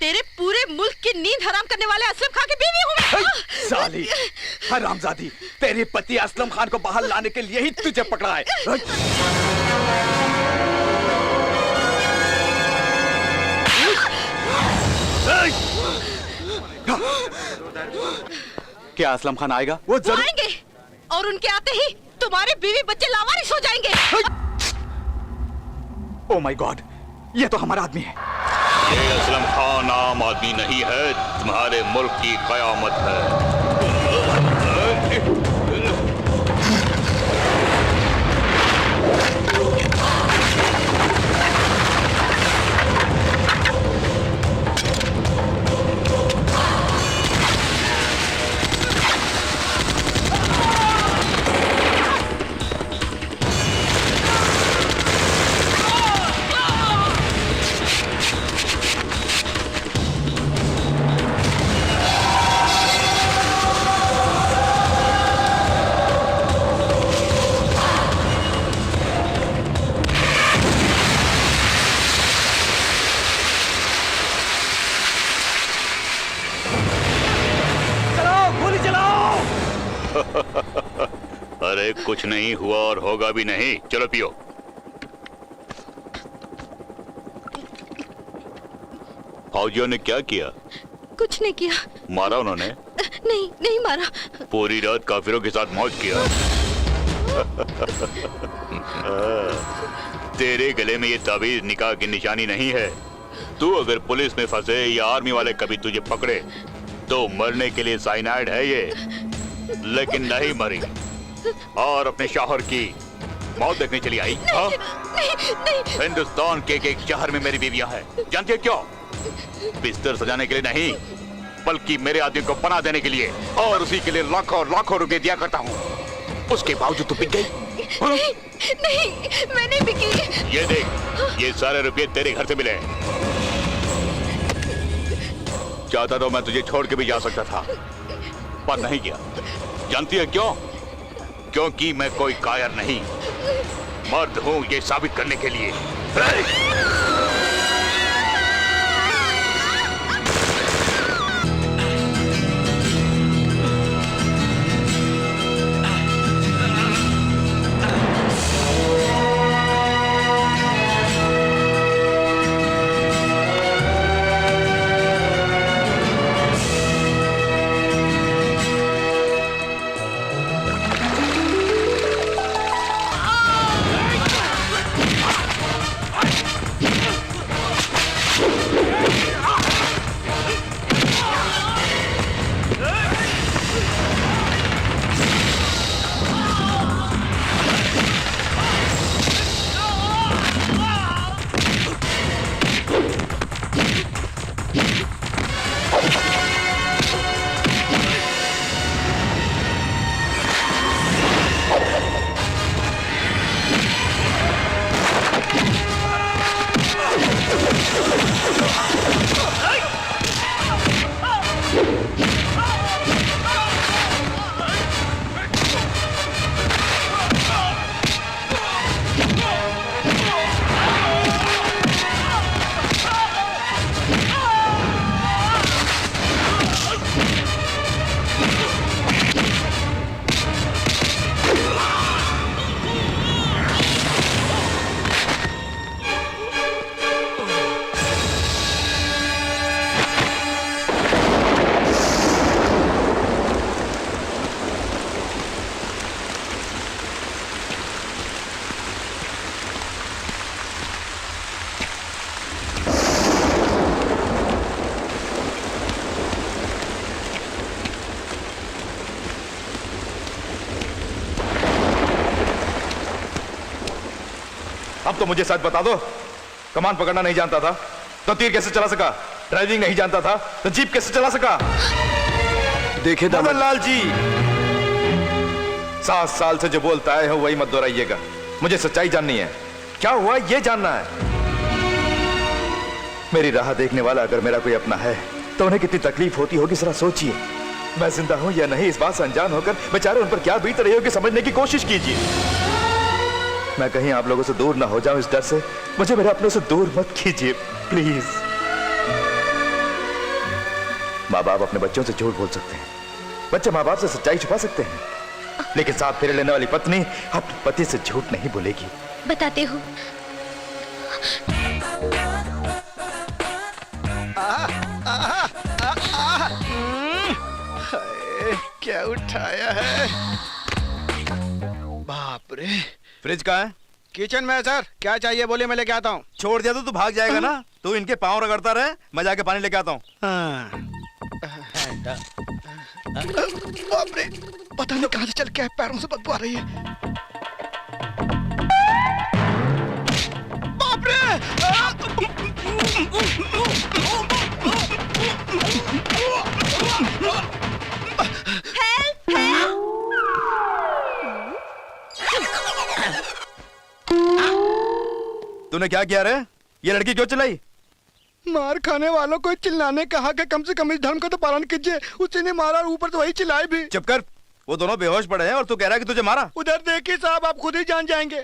तेरे पूरे मुल्क की नींद हराम करने वाले असलम खान की बीवी हूँ मैं। साली हरामजादी, तेरे पति असलम खान को बाहर लाने के लिए ही तुझे पकड़ा है। क्या असलम खान आएगा? वो जरूर आएंगे और उनके आते ही तुम्हारे बीवी बच्चे लावारिस हो जाएंगे। ओह माय गॉड, ये तो हमारा आदमी है। ये असलम खान आम आदमी नहीं है, तुम्हारे मुल्क की कयामत है। अरे कुछ नहीं हुआ और होगा भी नहीं, चलो पियो। फौजियों ने क्या किया? कुछ नहीं किया। मारा उन्होंने? नहीं नहीं मारा। पूरी रात काफिरों के साथ मौज किया। तेरे गले में ये ताबीज निकाह की निशानी नहीं है। तू अगर पुलिस में फंसे या आर्मी वाले कभी तुझे पकड़े तो मरने के लिए साइनाइड है ये, लेकिन नहीं मरी और अपने शौहर की मौत देखने चली आई। नहीं, नहीं, नहीं। हिंदुस्तान के एक शहर में मेरी बीवियां हैं, जानती है क्यों? बिस्तर सजाने के लिए नहीं, बल्कि मेरे आदमी को पनाह देने के लिए, और उसी के लिए लाखों लाखों रुपए दिया करता हूँ। उसके बावजूद तू बिक गई? नहीं, नहीं, मैं नहीं बिकी। ये देख, ये सारे रुपए तेरे घर से मिले। चाहता तो मैं तुझे छोड़ के भी जा सकता था, पर नहीं किया। जानती है क्यों? क्योंकि मैं कोई कायर नहीं, मर्द हूं ये साबित करने के लिए। अब तो मुझे सच बता दो, कमान पकड़ना नहीं जानता था तो तीर कैसे चला सका? ड्राइविंग नहीं जानता था तो जीप कैसे चला सका? देखे मदन लाल जी, 7 साल से जो बोलता है वही मत दोहराइएगा। मुझे सच्चाई जाननी है, क्या हुआ ये जानना है। मेरी राह देखने वाला अगर मेरा कोई अपना है तो उन्हें कितनी तकलीफ होती होगी, जरा सोचिए। मैं जिंदा हूं या नहीं इस बात से अनजान होकर बेचारे उन पर क्या बीत रही होगी समझने की कोशिश कीजिए। मैं कहीं आप लोगों से दूर ना हो जाऊं इस डर से मुझे मेरे अपनों से दूर मत कीजिए प्लीज। माँ बाप अपने बच्चों से झूठ बोल सकते हैं, बच्चे माँ बाप से सच्चाई छुपा सकते हैं, लेकिन साथ फेरे लेने वाली पत्नी अपने पति से झूठ नहीं बोलेगी। बताते हो। क्या उठाया है? बाप रे। फ्रिज कहाँ है? किचन में है सर। क्या चाहिए बोलिए, मैं लेके आता हूँ। छोड़ दिया तो तू भाग जाएगा ना। तू इनके पाँव रगड़ता रहे, मैं जाके पानी लेके आता हूँ। बाप रे, पता नहीं कहाँ से चल के आए, पैरों से बदबू आ रही है। बाप रे! तूने क्या किया रे? ये लड़की क्यों चिल्लाई? मार खाने वालों को चिल्लाने कहा कि कम से कम इस धर्म का तो पालन कीजिए। उसी ने मारा और ऊपर तो वही चिल्लाए भी। चुप कर, वो दोनों बेहोश पड़े हैं और तू कह रहा है कि तुझे मारा। उधर देखिए साहब, आप खुद ही जान जाएंगे।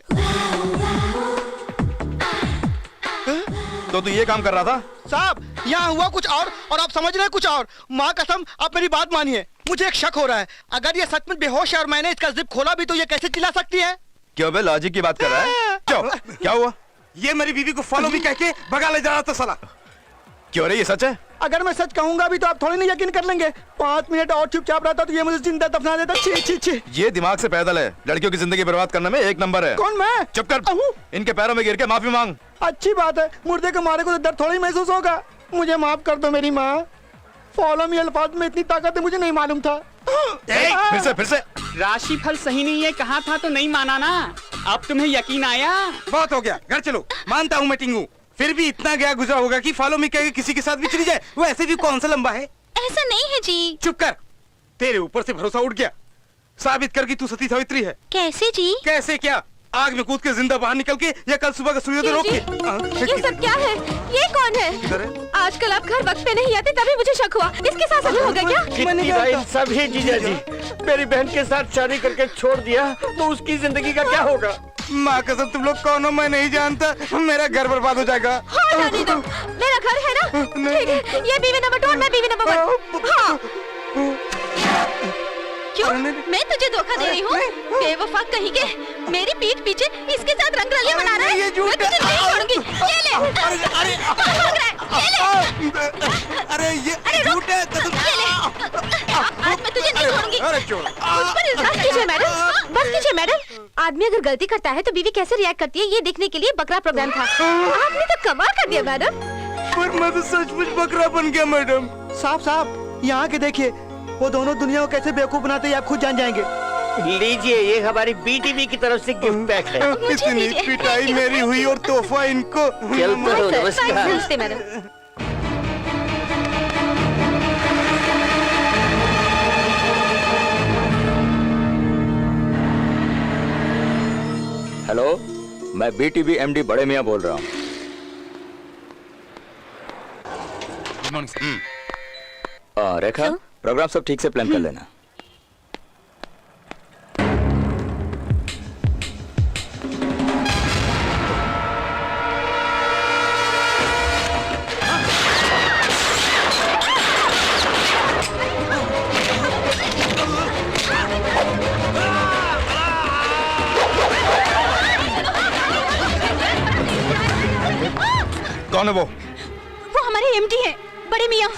तो तू ये काम कर रहा था? साहब यहाँ हुआ कुछ और आप समझ रहे हैं कुछ और। माँ कसम, आप मेरी बात मानिए, मुझे एक शक हो रहा है। अगर ये सच में बेहोश है और मैंने इसका जिप खोला भी तो ये कैसे चिल्ला सकती है? क्यों बे, लॉजिक की बात कर रहा है? क्यों, क्या हुआ? ये मेरी बीवी को फॉलो भी कह के भगा ले जा रहा था साला। क्यों रे, ये सच है? अगर मैं सच कहूंगा भी तो आप थोड़ी नहीं यकीन कर लेंगे। 5 मिनट और चुपचाप रहता तो ये मुझे जिंदा दफना देता। छी छी छी। ये दिमाग से पैदल है, लड़कियों की जिंदगी बर्बाद करने में एक नंबर है। कौन, मैं? चुप कर, इनके पैरों में गिर के माफी मांग। अच्छी बात है, मुर्दे के मारे को तो दर्द थोड़ी महसूस होगा। मुझे माफ कर दो मेरी माँ। फॉलो मी अल्फाज में इतनी ताकत है, मुझे नहीं मालूम था। फिर से राशिफल सही नहीं है कहा था तो नहीं माना ना। अब तुम्हें यकीन आया? बहुत हो गया, घर चलो। मानता हूँ मैं टिंगू, फिर भी इतना गया गुजरा होगा कि फॉलो मी कह के किसी के साथ भी चली जाए। वो ऐसे भी कौन सा लंबा है? ऐसा नहीं है जी। चुप कर, तेरे ऊपर से भरोसा उठ गया। साबित कर कि तू सती सावित्री है। कैसे जी? कैसे क्या? आग में कूद के जिंदा बाहर निकल के या कल सुबह का सूर्योदय रोक के। ये सब क्या है? ये कौन है? आजकल आप घर वक्त पे नहीं आते तभी मुझे शक हुआ। इसके साथ सच हो गया क्या? सभी जीजा जी, मेरी बहन के साथ शादी करके छोड़ दिया तो उसकी जिंदगी का क्या होगा? माँ कसम, तुम लोग कौन हो मैं नहीं जानता। मेरा घर बर्बाद हो जाएगा। हाँ जाने दो, मेरा घर है ना। ठीक है, ये बीवी नंबर 2 और मैं बीवी नंबर 1। हाँ। क्यों? मैं तुझे धोखा दे रही हूँ? बेवफा कहीं के, मेरी पीठ पीछे इसके साथ रंगरलियां मना रहा है। मैं तुझे नहीं छोड़ूंगी। ये ले। अरे ये झूठ है। ये ले। आज मैं तुझे नहीं छोड़ूंगी। उस पर इल्जाम कीजिए मैडम, बस कीजिए मैडम। आदमी अगर गलती करता है तो बीवी कैसे रिएक्ट करती है ये देखने के लिए बकरा प्रोग्राम था। आपने तो कमाल कर दिया मैडम। पर मैं तो सचमुच बकरा बन गया मैडम। साहब यहाँ के देखिए, वो दोनों दुनिया को कैसे बेवकूफ बनाते हैं आप खुद जान जाएंगे। लीजिए, ये हमारी बीटीवी की तरफ से गिफ्ट पैक है। इतनी पिटाई मेरी हुई और तोहफा इनको। नमस्ते मैडम। हेलो, मैं बीटीवी एमडी बड़े मियां बोल रहा हूँ। रेखा, प्रोग्राम सब ठीक से प्लान कर लेना। कौन है वो? वो हमारे एमडी हैं, बड़े मियाँ।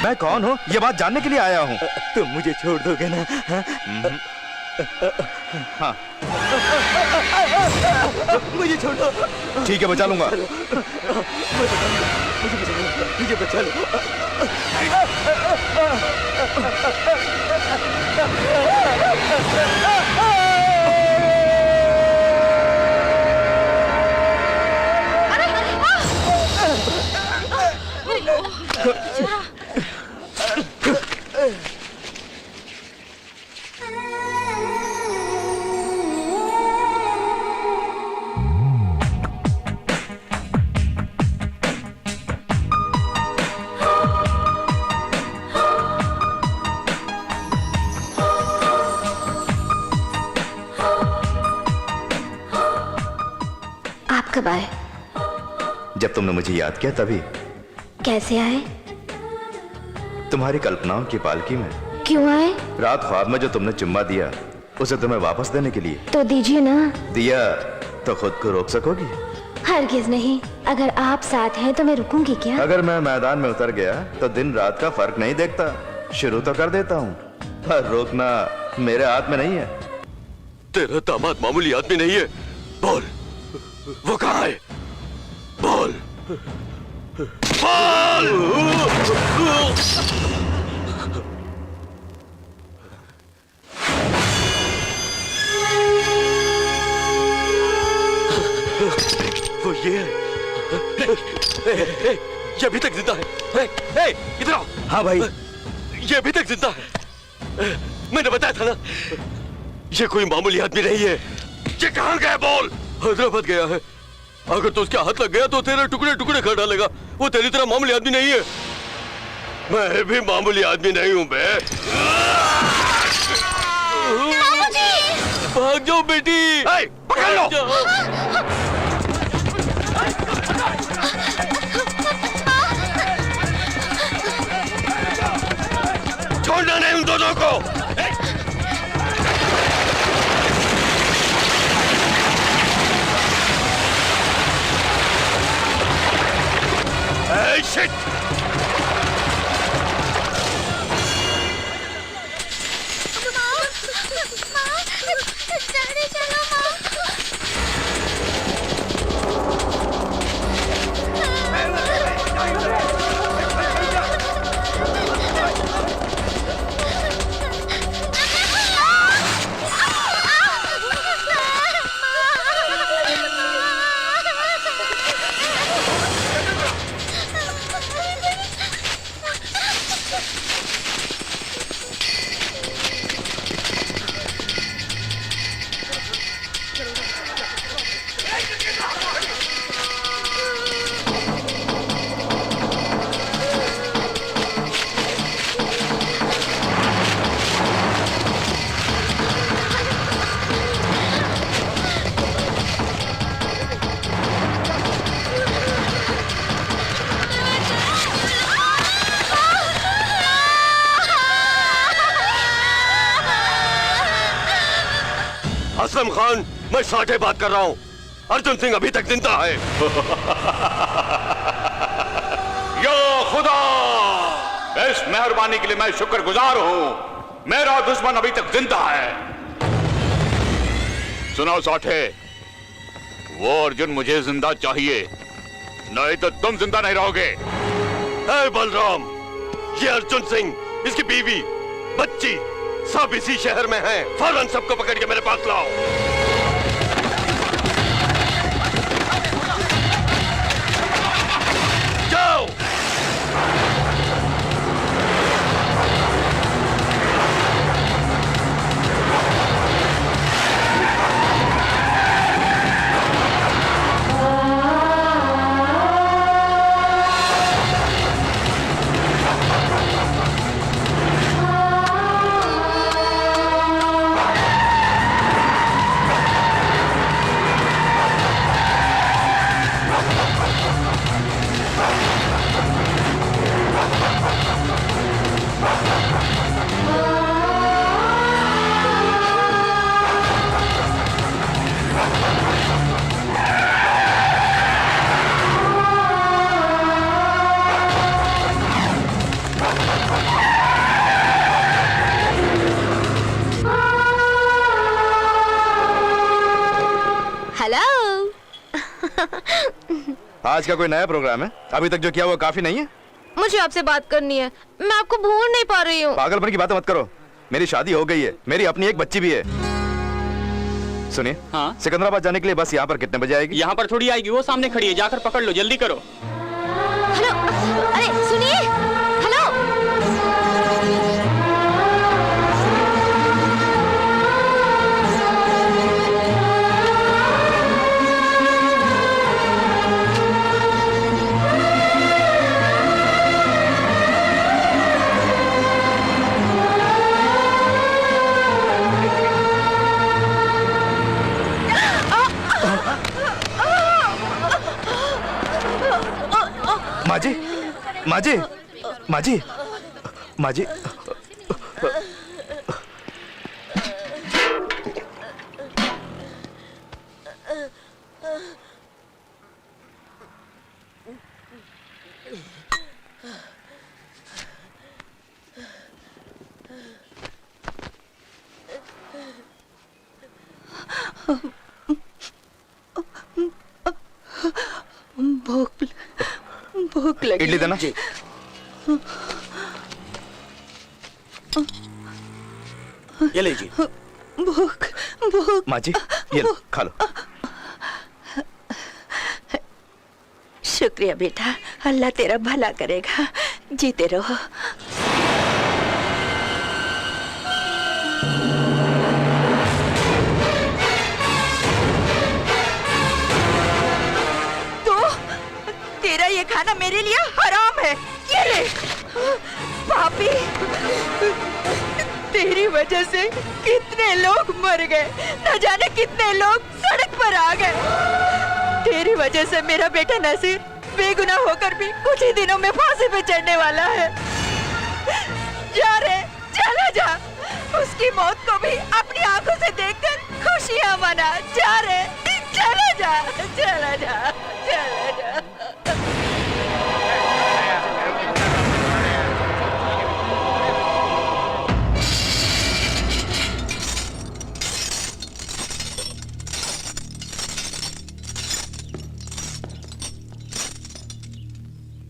मैं कौन हूँ ये बात जानने के लिए आया हूँ। तुम मुझे छोड़ दोगे ना? हाँ मुझे छोड़ दो। ठीक है, बचा लूंगा। मुझे बचा लो। आप कब आए? जब तुमने मुझे याद किया तभी। कैसे आए? तुम्हारी कल्पनाओं की पालकी में। क्यों आए? रात ख्वाब में जो तुमने चुम्मा दिया उसे तुम्हें वापस देने के लिए। तो दीजिए ना। दिया तो खुद को रोक सकोगी? हरगिज नहीं। अगर आप साथ हैं तो मैं रुकूंगी क्या? अगर मैं मैदान में उतर गया तो दिन रात का फर्क नहीं देखता, शुरू तो कर देता हूँ, पर रोकना मेरे हाथ में नहीं है। तेरा दामाद मामूली आदमी नहीं है। बोल, वो कहाँ है? बोल, बोल! वो ये है। ये अभी तक जिंदा है। इधर आओ। हाँ भाई। ये अभी तक जिंदा है। मैंने बताया था ना, ये कोई मामूली आदमी नहीं है। ये कहाँ गया? बोल। हैदराबाद गया है। अगर तो उसके हाथ लग गया तो तेरे टुकड़े टुकड़े कर डालेगा। वो तेरी तरह मामूली आदमी नहीं है। मैं भी मामूली आदमी नहीं हूँ बे। भाग जाओ बेटी। पकड़ लो। छोड़ना नहीं उन दोनों को। Shit! असलम खान, मैं साठे बात कर रहा हूँ। अर्जुन सिंह अभी तक जिंदा है। या खुदा, इस मेहरबानी के लिए मैं शुक्रगुजार हूँ। मेरा दुश्मन अभी तक जिंदा है। सुनो साठे, वो अर्जुन मुझे जिंदा चाहिए, नहीं तो तुम जिंदा नहीं रहोगे। है बलराम, ये अर्जुन सिंह, इसकी बीवी, बच्ची सब इसी शहर में हैं। फौरन सबको पकड़ के मेरे पास लाओ। जाओ। आज का कोई नया प्रोग्राम है? अभी तक जो किया वो काफी नहीं है? मुझे आपसे बात करनी है, मैं आपको भूल नहीं पा रही हूँ। पागलपन की बातें मत करो, मेरी शादी हो गई है, मेरी अपनी एक बच्ची भी है। सुनिए, हाँ? सिकंदराबाद जाने के लिए बस यहाँ पर कितने बजे आएगी? यहाँ पर थोड़ी आएगी, वो सामने खड़ी है, जाकर पकड़ लो, जल्दी करो। हेलो, अरे सुनिए, हेलो। माजी, माजी, माजी, माजी। भूख लगी। इडली देना। ये लीजिए। भूख भूख। माजी, ये लो, खा लो। शुक्रिया बेटा, अल्लाह तेरा भला करेगा, जीते रहो। तो तेरा ये खाना मेरे लिए हराम है। ये ले पापी, तेरी वजह से कितने लोग मर गए, न जाने कितने लोग सड़क पर आ गए। तेरी वजह से मेरा बेटा नसीर बेगुनाह होकर भी कुछ ही दिनों में फांसी पे चढ़ने वाला है। जा रे, चला जा, उसकी मौत को भी अपनी आंखों से देखकर खुशियां मना। जा रे, चला जा, चला जा, चला जा।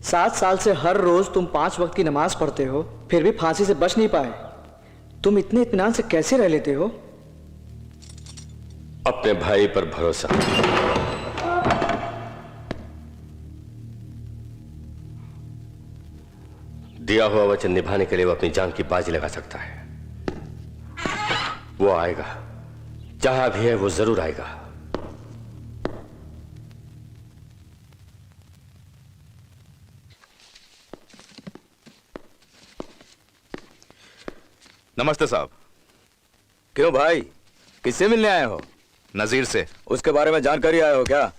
7 साल से हर रोज तुम 5 वक्त की नमाज पढ़ते हो, फिर भी फांसी से बच नहीं पाए। तुम इतने इत्मीनान से कैसे रह लेते हो? अपने भाई पर भरोसा। दिया हुआ वचन निभाने के लिए वो अपनी जान की बाजी लगा सकता है। वो आएगा, जहां भी है वो जरूर आएगा। नमस्ते साहब। क्यों भाई, किससे मिलने आए हो? नजीर से। उसके बारे में जानकारी आए हो क्या?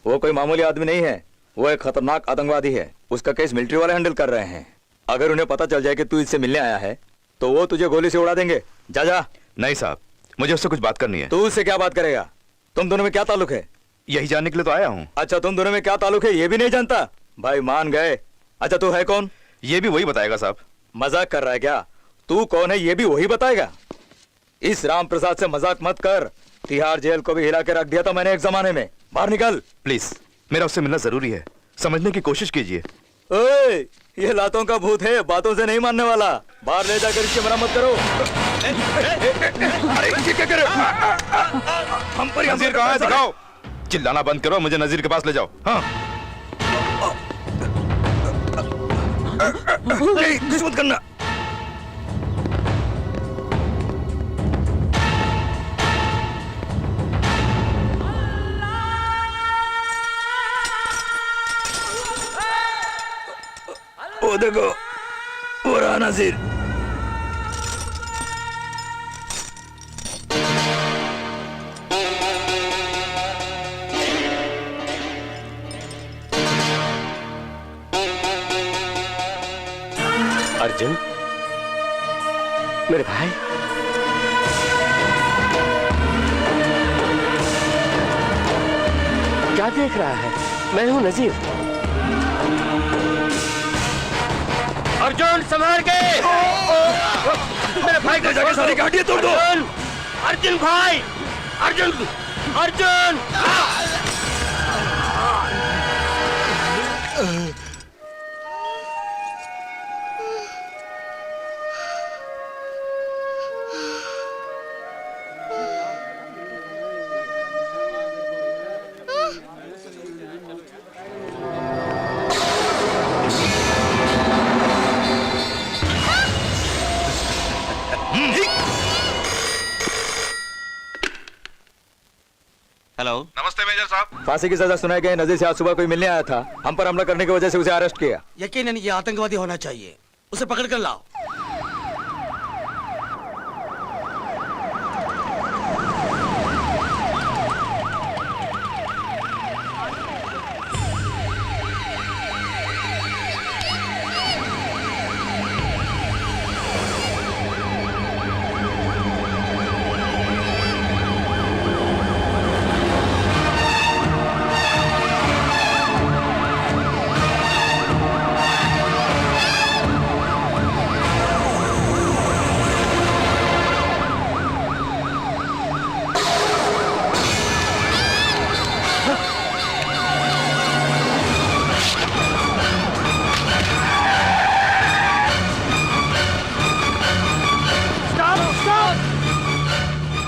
वो कोई मामूली आदमी नहीं है, वो एक खतरनाक आतंकवादी है। उसका केस मिलिट्री वाले हैंडल कर रहे हैं। अगर उन्हें पता चल जाए कि तू इससे मिलने आया है तो वो तुझे गोली से उड़ा देंगे। जा जा। नहीं साहब, मुझे उससे कुछ बात करनी है। तू उससे क्या बात करेगा? तुम दोनों में क्या ताल्लुक है? यही जानने के लिए तो आया हूँ। अच्छा, तुम दोनों में क्या ताल्लुक है ये भी नहीं जानता? भाई मान गए। अच्छा, तू है कौन? ये भी वही बताएगा साहब। मजाक कर रहा है क्या? तू कौन है ये भी वही बताएगा? इस राम प्रसाद से मजाक मत कर। तिहाड़ जेल को भी हिला के रख दिया था मैंने एक जमाने में। बाहर निकल। प्लीज, मेरा उससे मिलना जरूरी है, समझने की कोशिश कीजिए। ओए, ये लातों का भूत है, बातों से नहीं मानने वाला। बाहर ले जाकर इसकी मरम्मत करो। अरे ये क्या कर रहे हो? हम पर नजीर कहाँ है? दिखाओ। चिल्लाना बंद करो, मुझे नजीर के पास ले जाओ। हाँ। कुछ मत करना। वो देखो, वो रहा नजीर। अर्जुन, मेरे भाई। क्या देख रहा है? मैं हूं नजीर। अर्जुन, संभाल के। मेरे भाई को जाके सारी गाड़ियां तोड़ दो। अर्जुन भाई, अर्जुन, अर्जुन। साहब? फांसी की सजा सुनाई गई। नजीर से आज सुबह कोई मिलने आया था, हम पर हमला करने की वजह से उसे अरेस्ट किया। यकीनन ये आतंकवादी होना चाहिए, उसे पकड़ कर लाओ।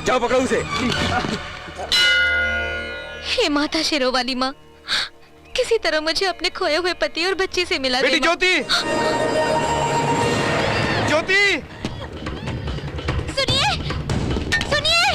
जाओ पकड़ो उसे। हे माता शेरोवाली माँ, किसी तरह मुझे अपने खोए हुए पति और बच्चे से मिला दे बेटी माँ। ज्योति, ज्योति, सुनिए, सुनिए।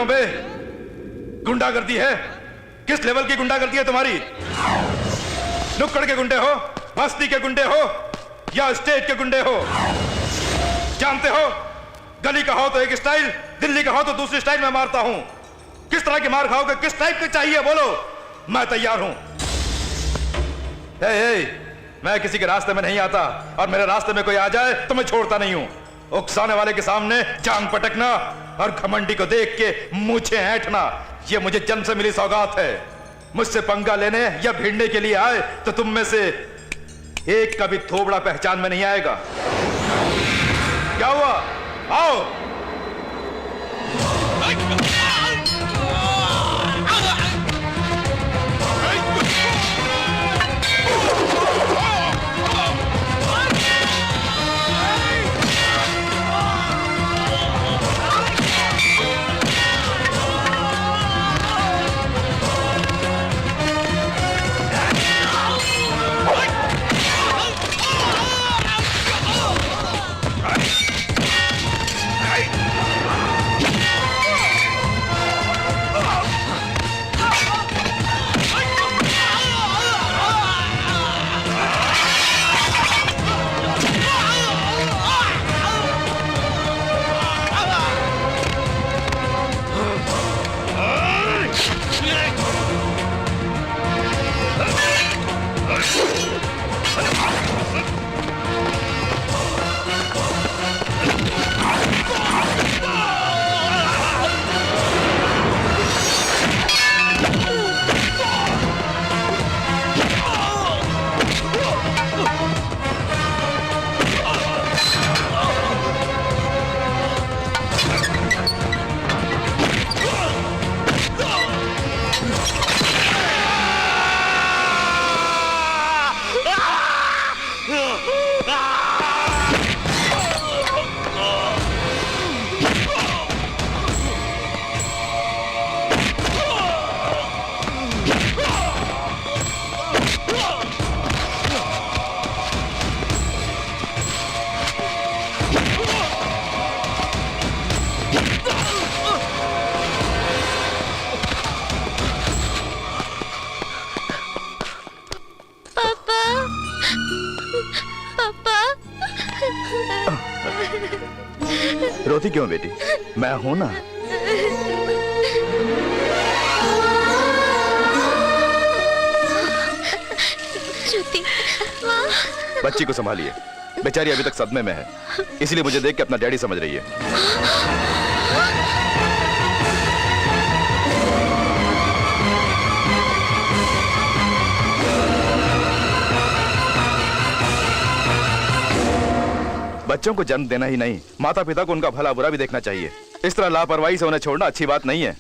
शहरों में गुंडागर्दी है? किस लेवल की गुंडागर्दी है तुम्हारी? नुक्कड़ के गुंडे हो, बस्ती के गुंडे हो, या स्टेट के गुंडे हो? जानते हो, गली का हो तो एक स्टाइल, दिल्ली का हो तो दूसरी स्टाइल में मारता हूं। किस तरह की मार खाओगे, किस टाइप के चाहिए बोलो, मैं तैयार हूं। मैं किसी के रास्ते में नहीं आता, और मेरे रास्ते में कोई आ जाए तो मैं छोड़ता नहीं हूं। उकसाने वाले के सामने जांग पटकना और घमंडी को देख के मूंछें ऐंठना, यह मुझे जन्म से मिली सौगात है। मुझसे पंगा लेने या भिड़ने के लिए आए तो तुम में से एक का भी थोबड़ा पहचान में नहीं आएगा। क्या हुआ? आओ। रोती क्यों बेटी? मैं हूं ना। बच्ची को संभालिए, बेचारी अभी तक सदमे में है, इसलिए मुझे देख के अपना डैडी समझ रही है। बच्चों को जन्म देना ही नहीं, माता पिता को उनका भला बुरा भी देखना चाहिए। इस तरह लापरवाही से उन्हें छोड़ना अच्छी बात नहीं है।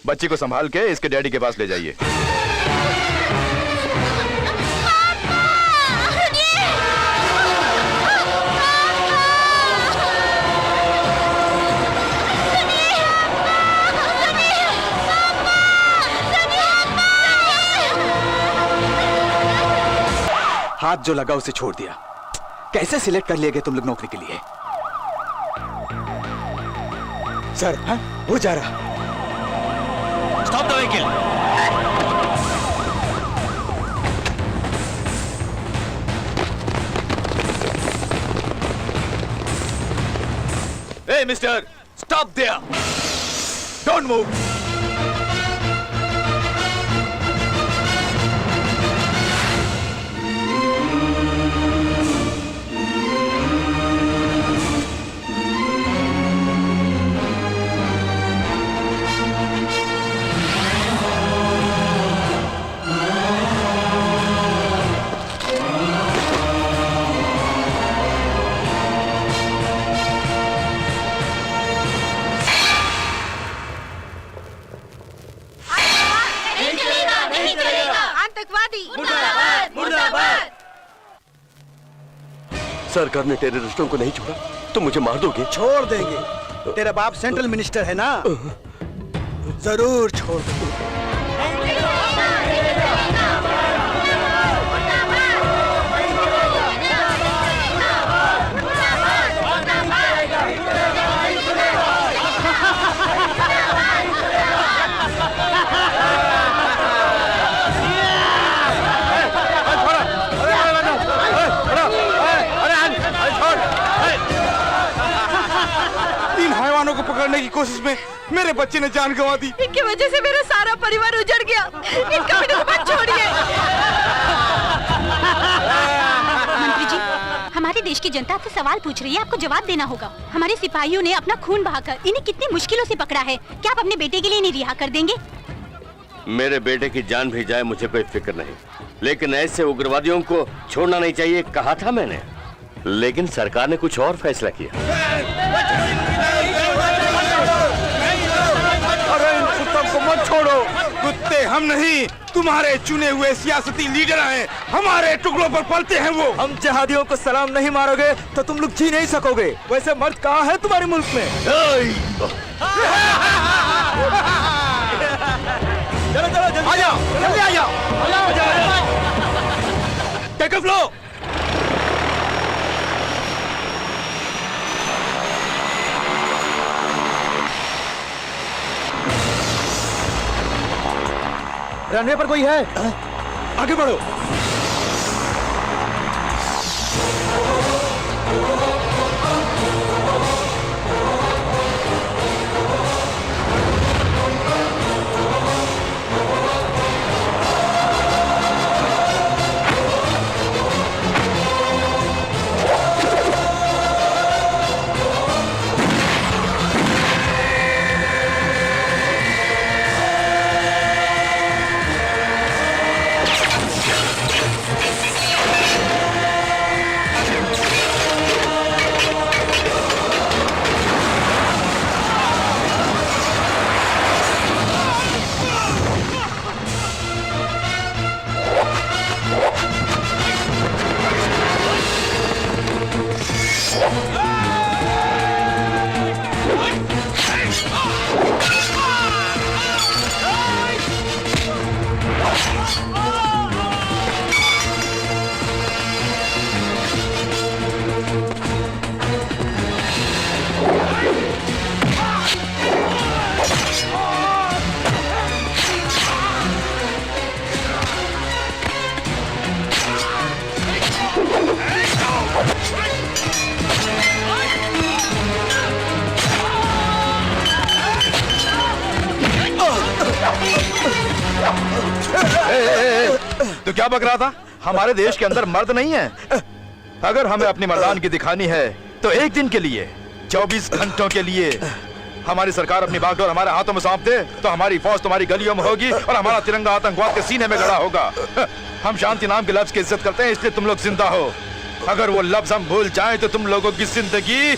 बच्ची को संभाल के इसके डैडी के पास ले जाइए। हाथ जो लगा उसे छोड़ दिया। कैसे सिलेक्ट कर लिए गए तुम लोग नौकरी के लिए? सर, हाँ? वो जा रहा। Stop the vehicle. Hey, mister, stop there. Don't move. सरकार ने टेररिस्टों को नहीं छोड़ा, तुम मुझे मार दोगे? छोड़ देंगे। तेरा बाप सेंट्रल मिनिस्टर है ना, जरूर छोड़ देंगे। पकड़ने की कोशिश में मेरे बच्चे ने जान गंवा दी। इनकी वजह से मेरा सारा परिवार उजड़ गया। इनका मेरे को मत छोड़िए। मंत्री जी, हमारे देश की जनता आपसे सवाल पूछ रही है, आपको जवाब देना होगा। हमारे सिपाहियों ने अपना खून बहाकर इन्हें कितनी मुश्किलों से पकड़ा है। क्या आप अपने बेटे के लिए इन्हें रिहा कर देंगे? मेरे बेटे की जान भी जाए मुझे कोई फिक्र नहीं, लेकिन ऐसे उग्रवादियों को छोड़ना नहीं चाहिए, कहा था मैंने। लेकिन सरकार ने कुछ और फैसला किया। अरे इन कुत्तों को मत छोड़ो। कुत्ते हम नहीं, तुम्हारे चुने हुए सियासती लीडर हैं। हमारे टुकड़ों पर पलते हैं वो। हम जिहादियों को सलाम नहीं मारोगे तो तुम लोग जी नहीं सकोगे। वैसे मर्द कहाँ है तुम्हारे मुल्क में? चलो चलो जल्दी आ जाओ, जल्दी आ जाओ। Take a flow. रनवे पर कोई है? आगे बढ़ो। तो क्या बक रहा था? हमारे देश के अंदर मर्द नहीं है। अगर हमें अपनी मर्दानगी दिखानी है तो एक दिन के लिए, 24 घंटों के लिए हमारी सरकार अपनी बागडोर हमारे हाथों में सौंप दे तो हमारी फौज तुम्हारी गलियों में होगी और हमारा तिरंगा आतंकवाद के सीने में गड़ा होगा। हम शांति नाम के लफ्ज की इज्जत करते हैं, इसलिए तुम लोग जिंदा हो। अगर वो लफ्ज हम भूल जाएं तो तुम लोगों की जिंदगी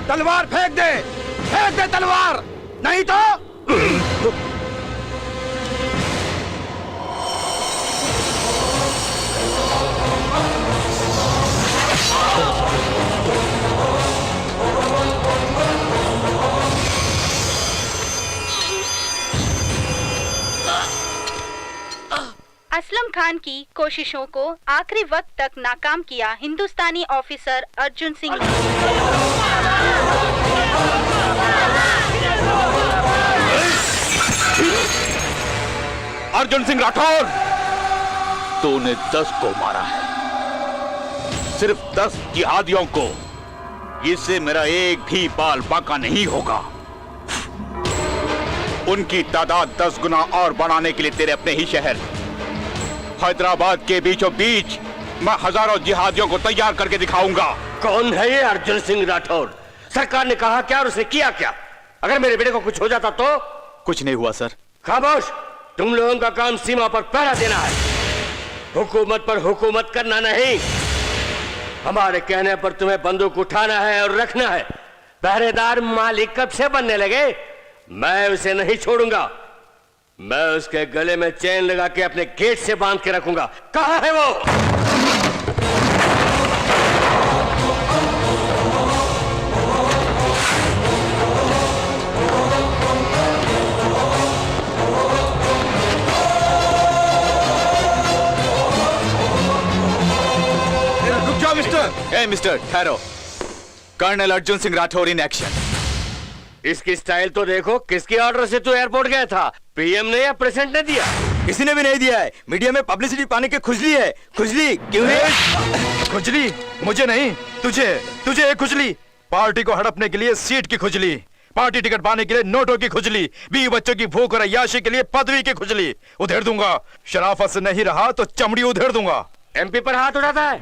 तलवार फेंक दे तलवार, नहीं तो असलम खान की कोशिशों को आखिरी वक्त तक नाकाम किया हिंदुस्तानी ऑफिसर अर्जुन सिंह। अर्जुन सिंह राठौर, तूने 10 को मारा है, सिर्फ 10 जिहादियों को। इससे मेरा एक भी बाल बाका नहीं होगा। उनकी तादाद 10 गुना और बढ़ाने के लिए तेरे अपने ही शहर हैदराबाद के बीचों बीच मैं हजारों जिहादियों को तैयार करके दिखाऊंगा। कौन है ये अर्जुन सिंह राठौर? सरकार ने कहा क्या और उसने किया क्या? अगर मेरे बेटे को कुछ हो जाता तो? कुछ नहीं हुआ सर। खामोश! तुम लोगों का काम सीमा पर पहरा देना है, हुकूमत पर हुकूमत करना नहीं। हमारे कहने पर तुम्हें बंदूक उठाना है और रखना है। पहरेदार मालिक कब से बनने लगे? मैं उसे नहीं छोड़ूंगा। मैं उसके गले में चेन लगा के अपने गेट से बांध के रखूंगा। कहाँ है वो? मिस्टर मिस्टर ठहरो। Colonel Arjun Singh Rathore in action. इसकी स्टाइल तो देखो, किसके ऑर्डर से तू एयरपोर्ट गया था? पीएम ने या प्रेसिडेंट ने दिया? किसी ने भी नहीं दिया है। मीडिया में पब्लिसिटी पाने की खुजली है। खुजली क्यों है? खुजली मुझे नहीं, तुझे तुझे एक खुजली। पार्टी को हड़पने के लिए सीट की खुजली, पार्टी टिकट पाने के लिए नोटों की खुजली, 20 बच्चों की भूख और अय्याशी के लिए पदवी की खुजली। उधेड़ दूंगा। शराफत से नहीं रहा तो चमड़ी उधेड़ दूंगा। एमपी पर हाथ उठाता है?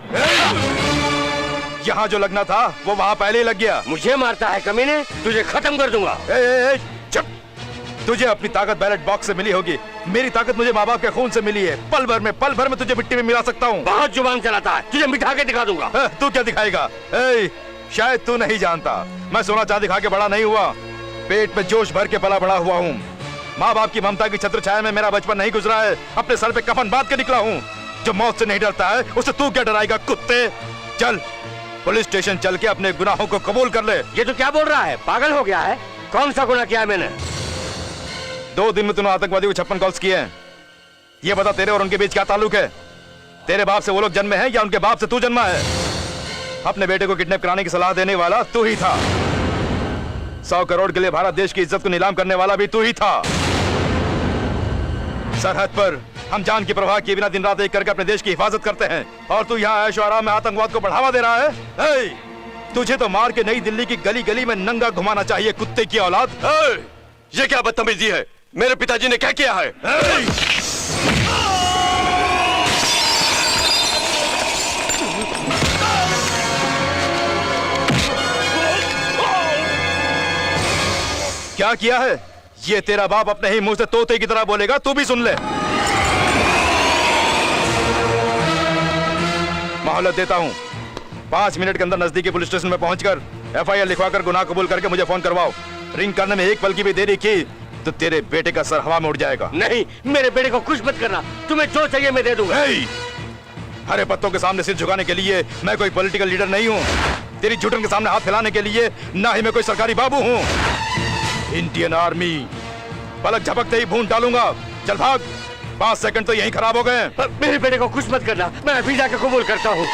यहाँ जो लगना था वो वहाँ पहले ही लग गया। मुझे मारता है कमीने, तुझे खत्म कर दूंगा। चुप। तुझे अपनी ताकत बैलेट बॉक्स से मिली होगी, मेरी ताकत मुझे माँ बाप के खून से मिली है। पल भर में तुझे मिट्टी में मिला सकता हूँ। बहुत जुबान चलाता है, तुझे मिठा के दिखा दूंगा। तू क्या दिखाएगा? शायद तू नहीं जानता, मैं सोना चांदी खा के बड़ा नहीं हुआ, पेट में जोश भर के पला बड़ा हुआ हूँ। माँ बाप की ममता की छत्र छाया में मेरा बचपन नहीं गुजरा है। अपने सर पे कफन बांध के निकला हूँ। जो मौत से नहीं डरता है उससे तू क्या डराएगा कुत्ते? चल पुलिस स्टेशन चल के अपने गुनाहों को कबूल कर ले। ये तो क्या बोल रहा है? पागल हो गया है? कौन सा गुनाह किया है मैंने? 2 दिन में तूने आतंकवादी को 56 कॉल्स किए हैं। ये बता तेरे और उनके बीच क्या ताल्लुक है? तेरे बाप से वो लोग जन्मे हैं या उनके बाप से तू जन्मा है? अपने बेटे को किडनैप कराने की सलाह देने वाला तू ही था। 100 करोड़ के लिए भारत देश की इज्जत को नीलाम करने वाला भी तू ही था। सरहद पर हम जान की परवाह किए बिना दिन रात एक करके अपने देश की हिफाजत करते हैं, और तू यहाँ ऐशो आराम में आतंकवाद को बढ़ावा दे रहा है। तुझे तो मार के नई दिल्ली की गली गली में नंगा घुमाना चाहिए, कुत्ते की औलाद। ये क्या बदतमीजी है? मेरे पिताजी ने क्या किया है? क्या किया है? ये तेरा बाप अपने ही मुंह से तोते की तरह बोलेगा, तू भी सुन ले। मोहलत देता हूं, 5 मिनट के अंदर नजदीकी पुलिस स्टेशन में पहुंचकर FIR लिखवाकर गुनाह कबूल करके मुझे फोन करवाओ। रिंग करने में एक पल की भी देरी की तो तेरे बेटे का सर हवा में उड़ जाएगा। नहीं, मेरे बेटे को कुछ मत करना, तुम्हें जो चाहिए मैं दे दूंगा। हरे पत्तों के सामने सिर झुकाने के लिए मैं कोई पॉलिटिकल लीडर नहीं हूँ। तेरी झुटन के सामने हाथ फैलाने के लिए ना ही मैं कोई सरकारी बाबू हूँ। इंडियन आर्मी, पलक झपकते ही भून डालूंगा। चल भाग, 5 सेकंड तो यहीं खराब हो गए। मेरे बेटे को कुछ मत करना, मैं अभी जाकर कबूल करता हूँ।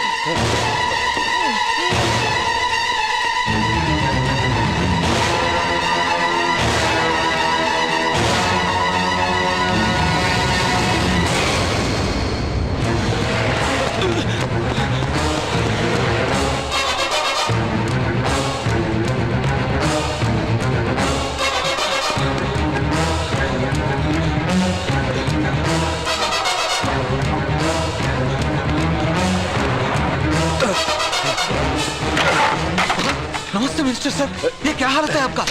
नमस्ते मिनिस्टर सर, ये क्या हालत है आपका?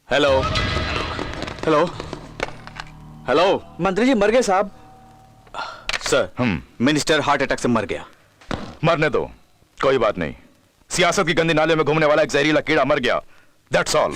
Hello hello hello. मंत्री जी मर गए साहब। सर, मिनिस्टर हार्ट अटैक से मर गया। मरने दो, कोई बात नहीं। सियासत की गंदी नाले में घूमने वाला एक जहरीला कीड़ा मर गया, दैट्स ऑल।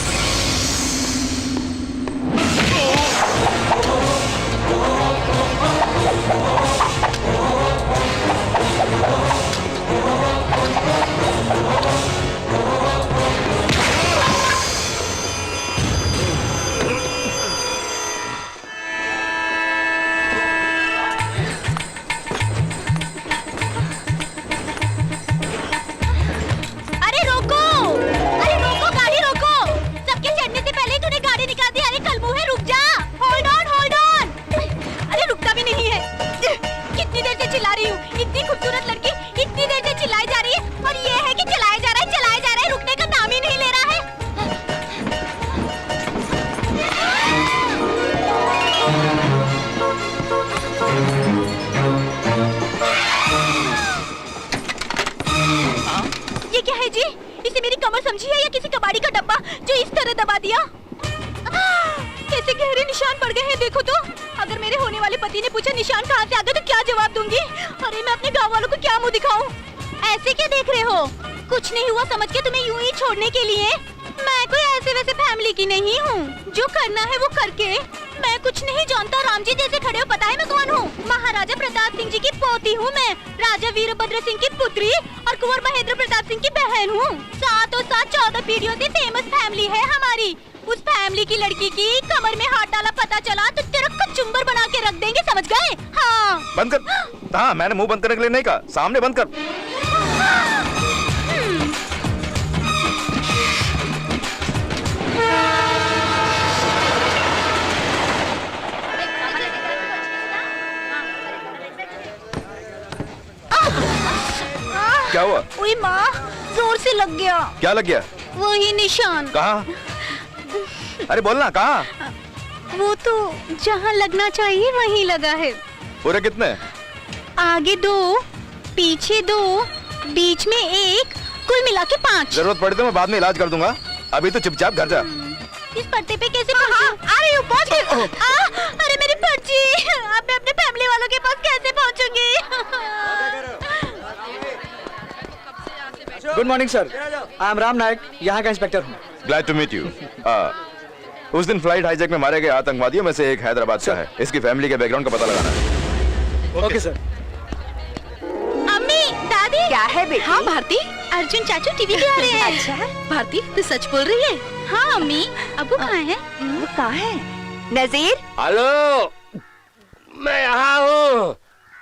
समझी है या किसी कबाड़ी का डब्बा जो इस तरह दबा दिया? कैसे गहरे निशान पड़ गए हैं देखो तो। अगर मेरे होने वाले पति ने पूछा निशान कहाँ से आ गए तो क्या जवाब दूंगी? अरे मैं अपने गाँव वालों को क्या मुंह दिखाऊं? ऐसे क्या देख रहे हो? कुछ नहीं हुआ समझ के तुम्हें यूं ही छोड़ने के लिए? मैं कोई ऐसे वैसे फैमिली की नहीं हूँ, जो करना है वो करके। मैं कुछ नहीं जानता, राम जी जैसे खड़े हो, पता है मैं कौन हूँ? महाराजा प्रताप सिंह जी की पोती हूँ मैं, राजा वीरभद्र सिंह की पुत्री और कुंवर महेंद्र प्रताप सिंह की बहन हूँ। 7 और 7 14 पीढ़ियों से फेमस फैमिली है हमारी। उस फैमिली की लड़की की कमर में हाथ डाला पता चला तो तेरा कचुम्बर बना के रख देंगे, समझ गए? हाँ। बंद कर। हाँ, मैंने मुंह बंद करने के लिए नहीं कहा, सामने बंद कर। क्या हुआ? ओए माँ, जोर से लग गया। क्या लग गया? वही निशान। कहाँ? अरे बोलना, कहाँ? वो तो जहाँ लगना चाहिए वहीं लगा है। पूरे कितने? आगे 2, पीछे 2, बीच में 1, कुल मिला के 5। जरूरत पड़ी तो मैं बाद में इलाज कर दूंगा, अभी तो चुपचाप घर जा। इस पर्दे पे कैसे पहुंचूं? अरे यू पहुंच गई। अरे मेरी पर्ची, अब मैं अपने फैमिली वालों के पास कैसे पहुंचूंगी? Good morning sir, I am Ram Nayak, यहाँ का इंस्पेक्टर हूँ। Glad to meet you. उस दिन फ्लाइट हाईजैक में मारे गए आतंकवादियों में से एक हैदराबाद का है। इसकी फैमिली के बैकग्राउंड का पता लगाना है। Okay sir. अम्मी, दादी। क्या है बेटी? हाँ भारती, अर्जुन चाचू टीवी पे आ रहे हैं। अच्छा। भारती, तू सच बोल रही है? हाँ अम्मी, अबू कहाँ है? वो कहाँ है? नजीर, हेलो, मैं यहाँ हूँ।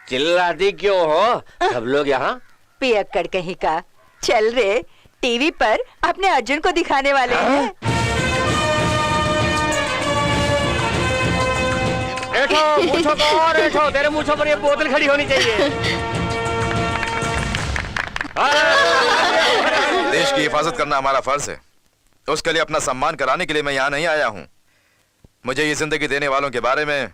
चिल्लाती क्यों हो? सब लोग यहाँ। पियक्कड़ कहीं का। चल रे, टीवी पर अपने अर्जुन को दिखाने वाले हैं। बैठो, मूंछों को और बैठो, तेरे मूंछों पर ये बोतल खड़ी होनी चाहिए। देश की हिफाजत करना हमारा फर्ज है, उसके लिए अपना सम्मान कराने के लिए मैं यहाँ नहीं आया हूँ। मुझे ये जिंदगी देने वालों के बारे में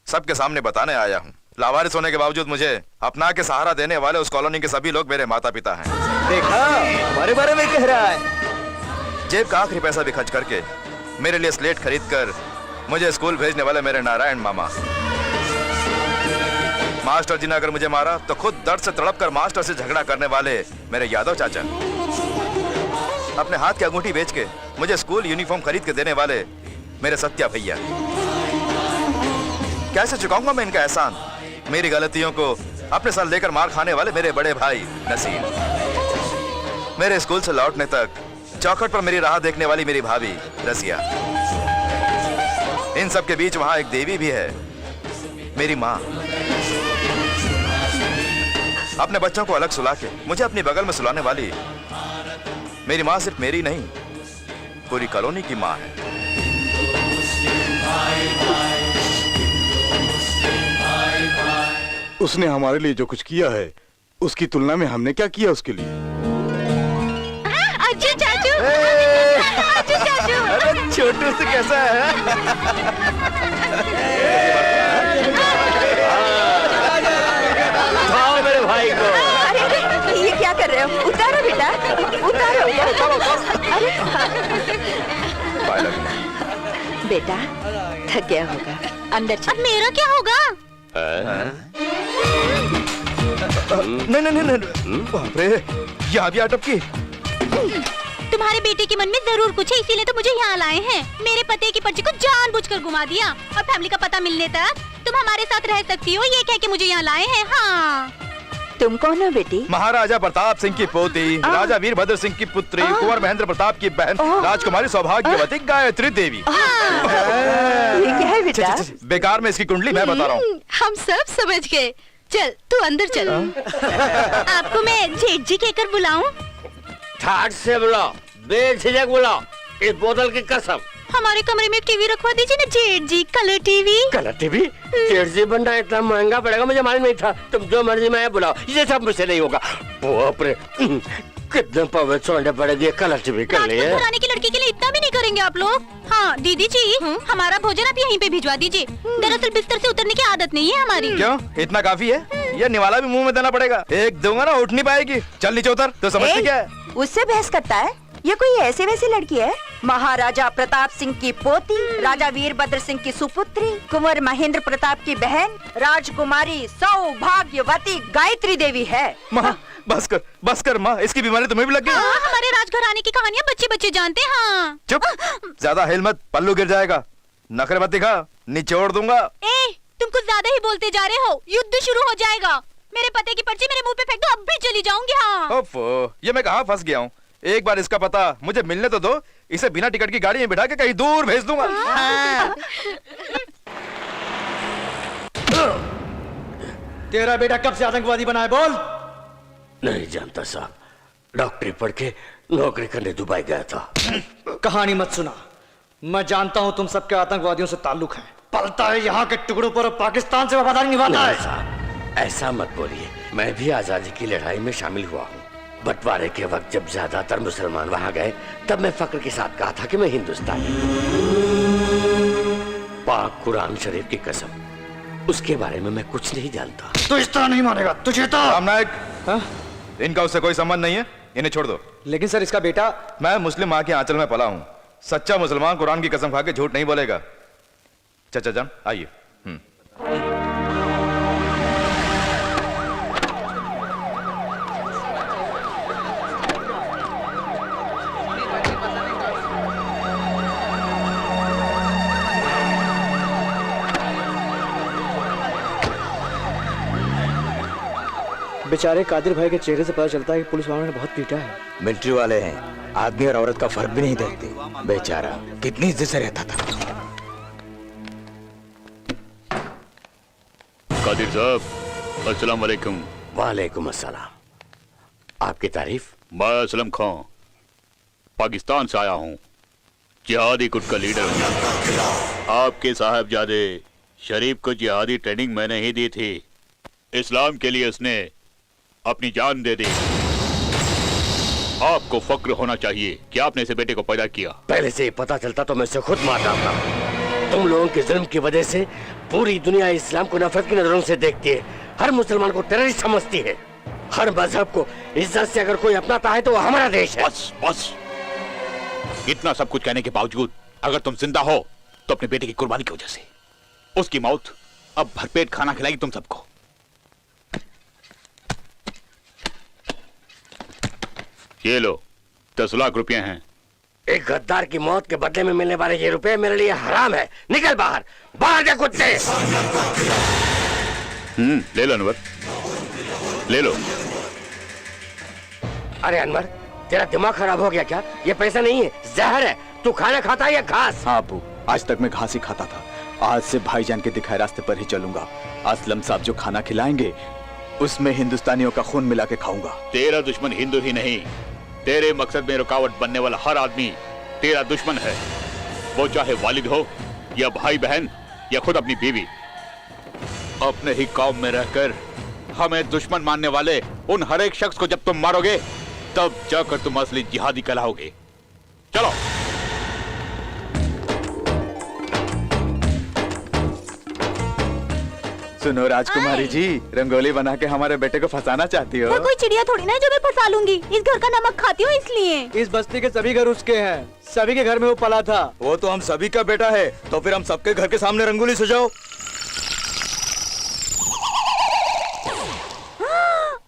सबके सामने बताने आया हूँ। लावारिस होने के बावजूद मुझे अपना के सहारा देने वाले उस कॉलोनी के सभी लोग मेरे माता पिता हैं। देखा, हमारे बारे में कह रहा है। जेब का आखिरी पैसा भी खर्च करके मेरे लिए स्लेट खरीद कर मुझे स्कूल भेजने वाले मेरे नारायण मामा। मास्टर जी ने अगर मुझे मारा तो खुद दर्द से तड़प कर मास्टर से झगड़ा करने वाले मेरे यादव चाचा। अपने हाथ की अंगूठी बेच के मुझे स्कूल यूनिफॉर्म खरीद के देने वाले मेरे सत्या भैया। कैसे चुकाऊंगा मैं इनका एहसान? मेरी गलतियों को अपने साथ लेकर मार खाने वाले मेरे बड़े भाई नसीर। मेरे स्कूल से लौटने तक चौखट पर मेरी राह देखने वाली मेरी भाभी रसिया। इन सब के बीच वहां एक देवी भी है, मेरी माँ। अपने बच्चों को अलग सुला के मुझे अपनी बगल में सुलाने वाली मेरी माँ सिर्फ मेरी नहीं, पूरी कॉलोनी की माँ है। उसने हमारे लिए जो कुछ किया है उसकी तुलना में हमने क्या किया उसके लिए? अर्जुन चाचू, अर्जुन चाचू। अरे छोटू से कैसा है? उठाओ मेरे भाई को। अरे ये क्या कर रहे हो? उतारो बेटा, उतारो। अरे बेटा, थक गया होगा, अंदर चल। अब मेरा क्या होगा? नहीं नहीं नहीं, बाप रे, यहाँ भी अटक की। तुम्हारे बेटे के मन में जरूर कुछ है, इसीलिए तो मुझे यहाँ लाए हैं। मेरे पते की पर्ची को जानबूझकर घुमा दिया और फैमिली का पता मिलने तक तुम हमारे साथ रह सकती हो, ये कह के मुझे यहाँ लाए हैं। हाँ। तुम कौन हो बेटी? महाराजा प्रताप सिंह की पोती, राजा वीरभद्र सिंह की पुत्री, कुंवर महेंद्र प्रताप की बहन, राजकुमारी सौभाग्यवती गायत्री देवी। ये क्या है बेटा? बेकार में इसकी कुंडली मैं बता रहा हूँ। हम सब समझ गए। चल तू अंदर चल। आपको मैं जेठ जी कहकर बुलाऊं? ठाट से बुलाओ, बेझिझक बुलाओ, इस बोतल की कसम। हमारे कमरे में एक टीवी रखवा दीजिए ना जेठ जी, कलर टीवी। Colour TV? जेठ जी बनना इतना महंगा पड़ेगा, मुझे मालूम नहीं था। तुम जो मर्जी में बुलाओ, ये सब मुझसे नहीं होगा। बाप रे, कितने पवे छोड़ने पड़ेंगे कलर टीवी के लिए। राजपूत घराने की लड़की के लिए इतना भी नहीं करेंगे आप लोग? हाँ दीदी जी, हमारा भोजन आप यहीं पे भिजवा दीजिए। दरअसल बिस्तर से उतरने की आदत नहीं है हमारी। क्यों, इतना काफी है? ये निवाला भी मुंह में देना पड़ेगा। एक दूंगा ना, उठ नहीं पाएगी। चल नीचे उतर। तो समझती क्या है? उससे बहस करता है? ये कोई ऐसे वैसी लड़की है? महाराजा प्रताप सिंह की पोती, राजा वीरभद्र सिंह की सुपुत्री, कुंवर महेंद्र प्रताप की बहन, राजकुमारी सौभाग्यवती गायत्री देवी है। माँ बस कर माँ, इसकी बीमारी तुम्हें भी लग गई। हमारे राजघराने की कहानियाँ बच्चे बच्चे जानते हैं। हाँ। चुप, ज्यादा हिल मत, पल्लू गिर जाएगा। नखरे मत दिखा, निचोड़ दूंगा। तुम कुछ ज्यादा ही बोलते जा रहे हो, युद्ध शुरू हो जाएगा। मेरे पते की पर्ची मेरे मुंह पे फेंक दो, अब भी चली जाऊंगी। हाँ। ओफो, ये मैं कहाँ फंस गया हूँ? एक बार इसका पता मुझे मिलने तो दो, इसे बिना टिकट की गाड़ी में बिठा के कहीं दूर भेज दूंगा। तेरा बेटा कब से आतंकवादी बना है बोल? नहीं जानता साहब, डॉक्टरी पढ़ के नौकरी करने दुबई गया था। कहानी मत सुना, मैं जानता हूं तुम सबके आतंकवादियों से ताल्लुक है। पलता है यहाँ के टुकड़ों पर और पाकिस्तान से वफादारी निभाता है। साहब ऐसा मत बोलिए, मैं भी आजादी की लड़ाई में शामिल हुआ हूँ। बंटवारे के वक्त जब ज्यादातर मुसलमान वहां गए तब मैं फक्र के साथ कहा था कि मैं हिंदुस्तानी हूं। पाक कुरान शरीफ की कसम, उसके बारे में मैं कुछ नहीं जानता। तू इस तरह नहीं मानेगा, तुझे तो राम नायक, इनका उससे कोई संबंध नहीं है, इन्हें छोड़ दो। लेकिन सर इसका बेटा। मैं मुस्लिम माँ के आंचल में पला हूँ। सच्चा मुसलमान कुरान की कसम खा के झूठ नहीं बोलेगा। चाचा जान आइए। बेचारे कादिर भाई के चेहरे से पता चलता है कि पुलिस वालों ने बहुत पीटा है। मिलिट्री वाले हैं, आदमी और औरत का फर्क भी नहीं देखते। बेचारा कितनी इज्जत से रहता था। कादिर साहब, अस्सलाम वालेकुम। वालेकुम अस्सलाम। आपकी तारीफ? मैं असलम खां पाकिस्तान से आया हूँ, जिहादी गुट का लीडर हूँ। आपके साहबजादे शरीफ को जिहादी ट्रेनिंग मैंने ही दी थी। इस्लाम के लिए उसने अपनी जान दे दी। आपको फक्र होना चाहिए कि आपने इसे बेटे को पैदा किया। पहले से ही पता चलता तो मैं इसे खुद मार डालता। तुम लोगों के जुल्म की वजह से पूरी दुनिया इस्लाम को नफरत की नजरों से देखती है, हर मुसलमान को टेररिस्ट समझती है। हर मजहब को इज्जत से अगर कोई अपनाता है तो वो हमारा देश है। बस बस, इतना सब कुछ कहने के बावजूद अगर तुम जिंदा हो तो अपने बेटे की कुर्बानी की वजह से। उसकी मौत अब भरपेट खाना खिलाएगी तुम सबको। ये लो 10 लाख रुपए हैं। एक गद्दार की मौत के बदले में मिलने वाले ये रुपए मेरे लिए हराम है। निकल बाहर, बाहर जा कुत्ते। ले लो अनवर, ले लो। अरे अनवर, तेरा दिमाग खराब हो गया क्या? ये पैसा नहीं है, जहर है। तू खाना खाता है या घास? हाँ अबू, आज तक मैं घास ही खाता था। आज से भाईजान के दिखाए रास्ते पर ही चलूंगा। असलम साहब जो खाना खिलाएंगे उसमें हिंदुस्तानियों का खून मिला के खाऊंगा। तेरा दुश्मन हिंदू ही नहीं, तेरे मकसद में रुकावट बनने वाला हर आदमी तेरा दुश्मन है। वो चाहे वालिद हो या भाई बहन या खुद अपनी बीवी। अपने ही कौम में रहकर हमें दुश्मन मानने वाले उन हर एक शख्स को जब तुम मारोगे तब जाकर तुम असली जिहादी कहलाओगे। चलो। सुनो राजकुमारी जी, रंगोली बना के हमारे बेटे को फंसाना चाहती हो? मैं कोई चिड़िया थोड़ी ना है जो मैं फंसा लूंगी। इस घर का नमक खाती हूँ इसलिए। इस बस्ती के सभी घर उसके हैं, सभी के घर में वो पला था। वो तो हम सभी का बेटा है, तो फिर हम सबके घर के सामने रंगोली सजाओ।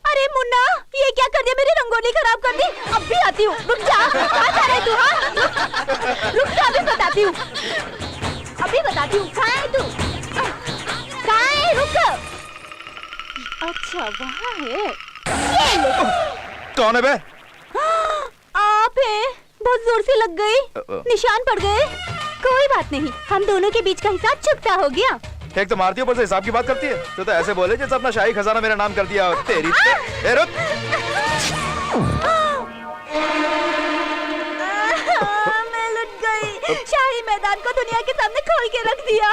अरे मुन्ना, ये क्या कर दिया? मेरी रंगोली खराब कर दी। अब भी आती हूँ, रुक जा। कहाँ जा रहे तू? हाँ रुक जा, अभी बताती हूँ, अभी बताती हूँ। कहाँ है तू? कहाँ है? रुक। अच्छा वहाँ है। ये ले। कौन है बे? आप हैं। बहुत जोर से लग गई, निशान पड़ गए। कोई बात नहीं, हम दोनों के बीच का हिसाब चुकता हो गया। एक तो मारती हो, ऊपर से हिसाब की बात करती है। तो ऐसे बोले जैसे अपना शाही खजाना मेरा नाम कर दिया। तेरी ए रुक। मैं लुट गई। शाही मैदान को दुनिया के सामने खोल के रख दिया।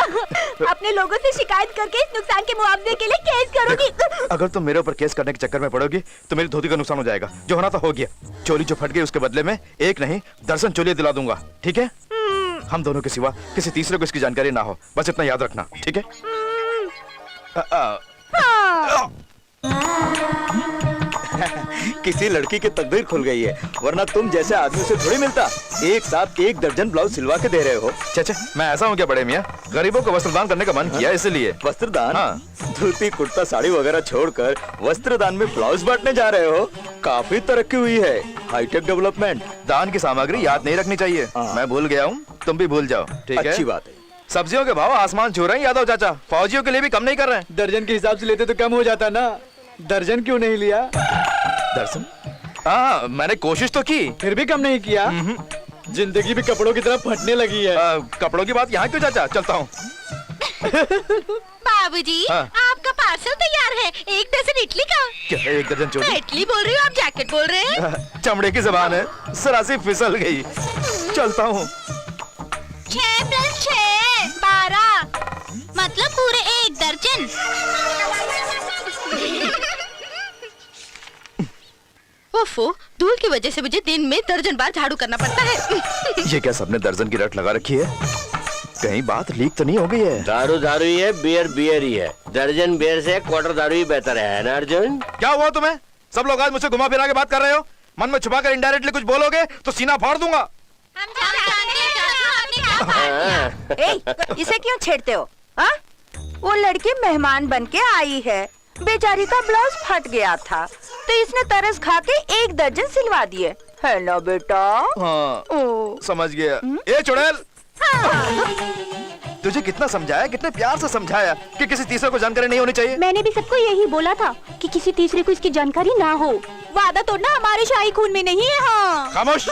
अपने लोगों से शिकायत करके इस नुकसान के मुआवजे के लिए केस करूंगी। अगर तुम मेरे ऊपर केस करने के चक्कर में पड़ोगी तो मेरी धोती का नुकसान हो जाएगा। जो होना था हो गया। चोली जो फट गई उसके बदले में एक नहीं दर्जन चोलियां दिला दूंगा, ठीक है? हम दोनों के सिवा किसी तीसरे को इसकी जानकारी ना हो, बस इतना याद रखना, ठीक है? किसी लड़की की तकदीर खुल गई है, वरना तुम जैसे आदमी से थोड़ी मिलता। एक साथ 1 दर्जन ब्लाउज सिलवा के दे रहे हो। चाचा, मैं ऐसा हूँ क्या बड़े मियाँ? गरीबों को वस्त्रदान करने का मन किया इसलिए। वस्त्रदान? हाँ। धोती कुर्ता साड़ी वगैरह छोड़कर वस्त्रदान में ब्लाउज बांटने जा रहे हो। काफी तरक्की हुई है, हाईटेक डेवलपमेंट। दान की सामग्री याद नहीं रखनी चाहिए। मैं भूल गया हूँ, तुम भी भूल जाओ, ठीक है? अच्छी बात है। सब्जियों के भाव आसमान छू रहे हैं यादव चाचा। फौजियों के लिए भी कम नहीं कर रहे हैं। दर्जन के हिसाब से लेते तो कम हो जाता ना। दर्जन क्यों नहीं लिया? दर्जन? हाँ, मैंने कोशिश तो की, फिर भी कम नहीं किया। जिंदगी भी कपड़ों की तरह फटने लगी है। कपड़ों की बात यहाँ क्यों चाचा, चलता हूँ। बाबूजी, हाँ। आपका पार्सल तैयार है, 1 डजन इडली का। क्या है 1 दर्जन चोटी? मैं इडली बोल रही हूँ, आप जैकेट बोल रहे हैं। चमड़े की जबान है, सरासी फिसल गई। चलता हूँ। 6 + 6 = 12, मतलब पूरे 1 दर्जन। ओफो, धूल की वजह से मुझे दिन में दर्जन बार झाड़ू करना पड़ता है। ये क्या सबने दर्जन की रट लगा रखी है? कहीं बात लीक तो नहीं हो गई है? दारू दारू ही है, बियर बियर ही है। दर्जन बियर से क्वार्टर दारू ही बेहतर है ना अर्जुन? क्या हुआ तुम्हें? सब लोग आज मुझसे घुमा फिरा के बात कर रहे हो। मन में छुपा कर इनडायरेक्टली कुछ बोलोगे तो सीना फाड़ दूंगा। इसे क्यों छेड़ते हो? हाँ? वो लड़की मेहमान बन के आई है, बेचारी का ब्लाउज फट गया था तो इसने तरस खा के 1 दर्जन सिलवा दिए है ना बेटा। हाँ, ओ। समझ गया। ए चुड़ैल, तुझे कितना समझाया, कितने प्यार से समझाया कि किसी तीसरे को जानकारी नहीं होनी चाहिए। मैंने भी सबको यही बोला था कि किसी तीसरे को इसकी जानकारी ना हो। वादा तोड़ना हमारे शाही खून में नहीं है। हाँ। खामोश,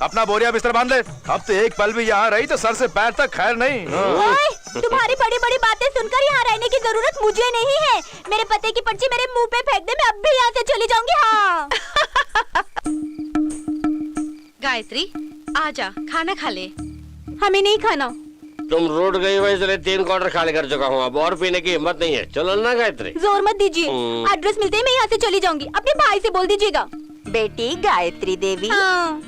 अपना बोरिया बिस्तर बांध ले। अब तो एक पल भी यहाँ रही तो सर से पैर तक खैर नहीं। ओए, तुम्हारी बड़ी बड़ी बातें सुनकर यहाँ रहने की जरूरत मुझे नहीं है। मेरे पते की पर्ची मेरे मुंह पे फेंक दे, मैं अब भी यहाँ से चली जाऊंगी। हाँ। गायत्री, आजा, खाना खा ले। हमें नहीं खाना। तुम रोड गई हो इसलिए 3 क्वार्टर खाली कर चुका हूँ, अब और पीने की हिम्मत नहीं है। चलो ना गायत्री। जोर मत दीजिए, एड्रेस मिलते ही मैं यहाँ से चली जाऊंगी। अपने भाई से बोल दीजिएगा। बेटी गायत्री देवी, हाँ।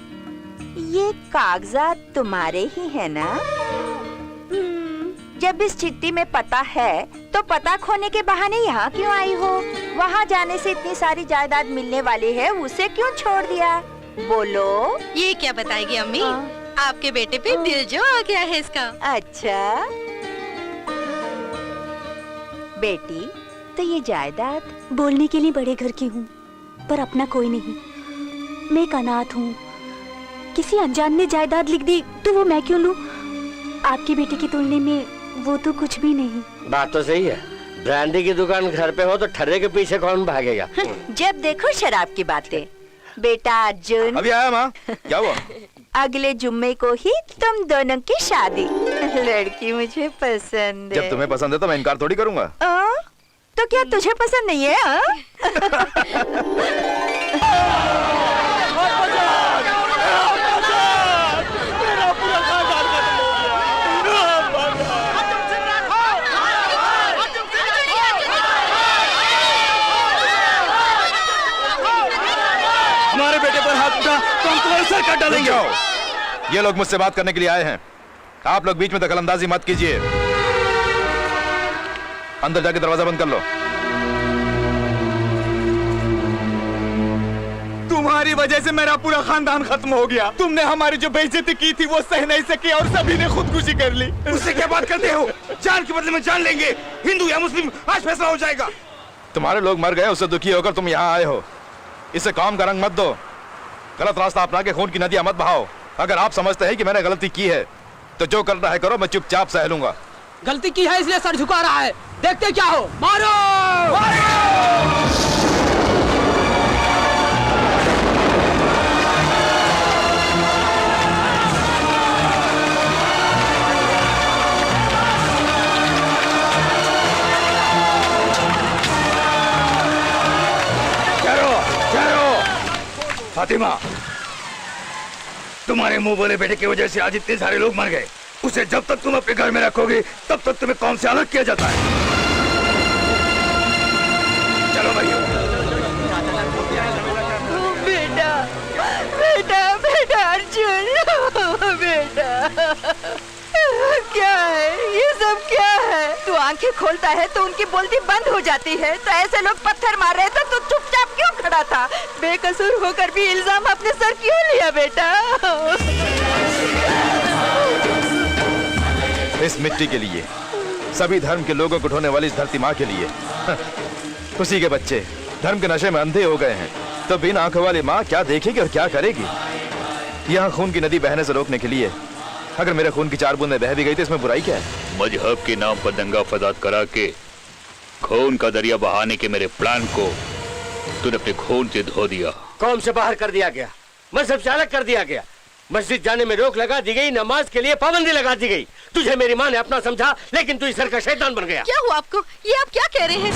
ये कागजात तुम्हारे ही है ना? जब इस चिट्ठी में पता है तो पता खोने के बहाने यहाँ क्यों आई हो? वहाँ जाने से इतनी सारी जायदाद मिलने वाली है, उसे क्यों छोड़ दिया? बोलो। ये क्या बताएगी अम्मी? आपके बेटे पे दिल जो आ गया है इसका। अच्छा बेटी, तो ये जायदाद? बोलने के लिए बड़े घर की हूँ, पर अपना कोई नहीं। मैं एक अनाथ हूँ। किसी अनजान ने जायदाद लिख दी तो वो मैं क्यों लूँ? आपके बेटे की तुलने में वो तो कुछ भी नहीं। बात तो सही है। ब्रांडी की दुकान घर पे हो तो ठर्रे के पीछे कौन भागेगा? जब देखो शराब की बातें। बेटा अर्जुन, अभी आया माँ, क्या हुआ? अगले जुम्मे को ही तुम दोनों की शादी। लड़की मुझे पसंद है। जब तुम्हें पसंद है तो मैं इनकार थोड़ी करूंगा। तो क्या तुझे पसंद नहीं है? हमारे बेटे पर हाथ उठा तो हम तुम्हारे सर काट डालेंगे। ये लोग मुझसे बात करने के लिए आए हैं, आप लोग बीच में दखलंदाजी मत कीजिए। अंदर जाके दरवाजा बंद कर लो। तुम्हारी वजह से मेरा पूरा खानदान खत्म हो गया। तुमने हमारी जो बेइज्जती की थी वो सह नहीं सकी और सभी ने खुदकुशी कर ली। उससे क्या बात करते हो? जान के बदले में जान लेंगे, हिंदू या मुस्लिम, आज फैसला हो जाएगा। तुम्हारे लोग मर गए, उससे दुखी होकर तुम यहाँ आए हो। इसे काम का रंग मत दो, गलत रास्ता अपना के खून की नदियां मत बहाओ। अगर आप समझते हैं कि मैंने गलती की है तो जो करना है करो, मैं चुपचाप सह लूंगा। गलती की है इसलिए सर झुका रहा है, देखते क्या हो। मारो! फातिमा, तुम्हारे मुंह बोले बेटे की वजह से आज इतने सारे लोग मर गए। उसे जब तक तुम अपने घर में रखोगे तब तक तुम्हें कौम से अलग किया जाता है। चलो भाइयों। बेटा, बेटा, बेटा अर्जुन, बेटा, क्या है ये सब? क्या है? तू आंखें खोलता है तो उनकी बोलती बंद हो जाती है। तो ऐसे लोग पत्थर मार रहे थे तो चुपचाप क्यों खड़ा था? बेकसूर होकर भी इल्जाम अपने सर क्यों लिया बेटा? इस मिट्टी के लिए, सभी धर्म के लोगों को ढोने वाली इस धरती माँ के लिए। उसी के बच्चे धर्म के नशे में अंधे हो गए हैं तो बिन आंखों वाली माँ क्या देखेगी और क्या करेगी? यहाँ खून की नदी बहने से रोकने के लिए अगर मेरे खून की 4 बूंदें बह भी गई तो इसमें बुराई क्या है? मजहब के नाम पर दंगा फसाद करा के खून का दरिया बहाने के मेरे प्लान को तूने अपने खून से धो दिया। कौम से बाहर कर दिया गया, मजहब से अलग कर दिया गया। मस्जिद जाने में रोक लगा दी गई, नमाज के लिए पाबंदी लगा दी गई। तुझे मेरी माँ ने अपना समझा, लेकिन तू इस घर का शैतान बन गया। क्या हुआ आपको? ये आप क्या कह रहे हैं?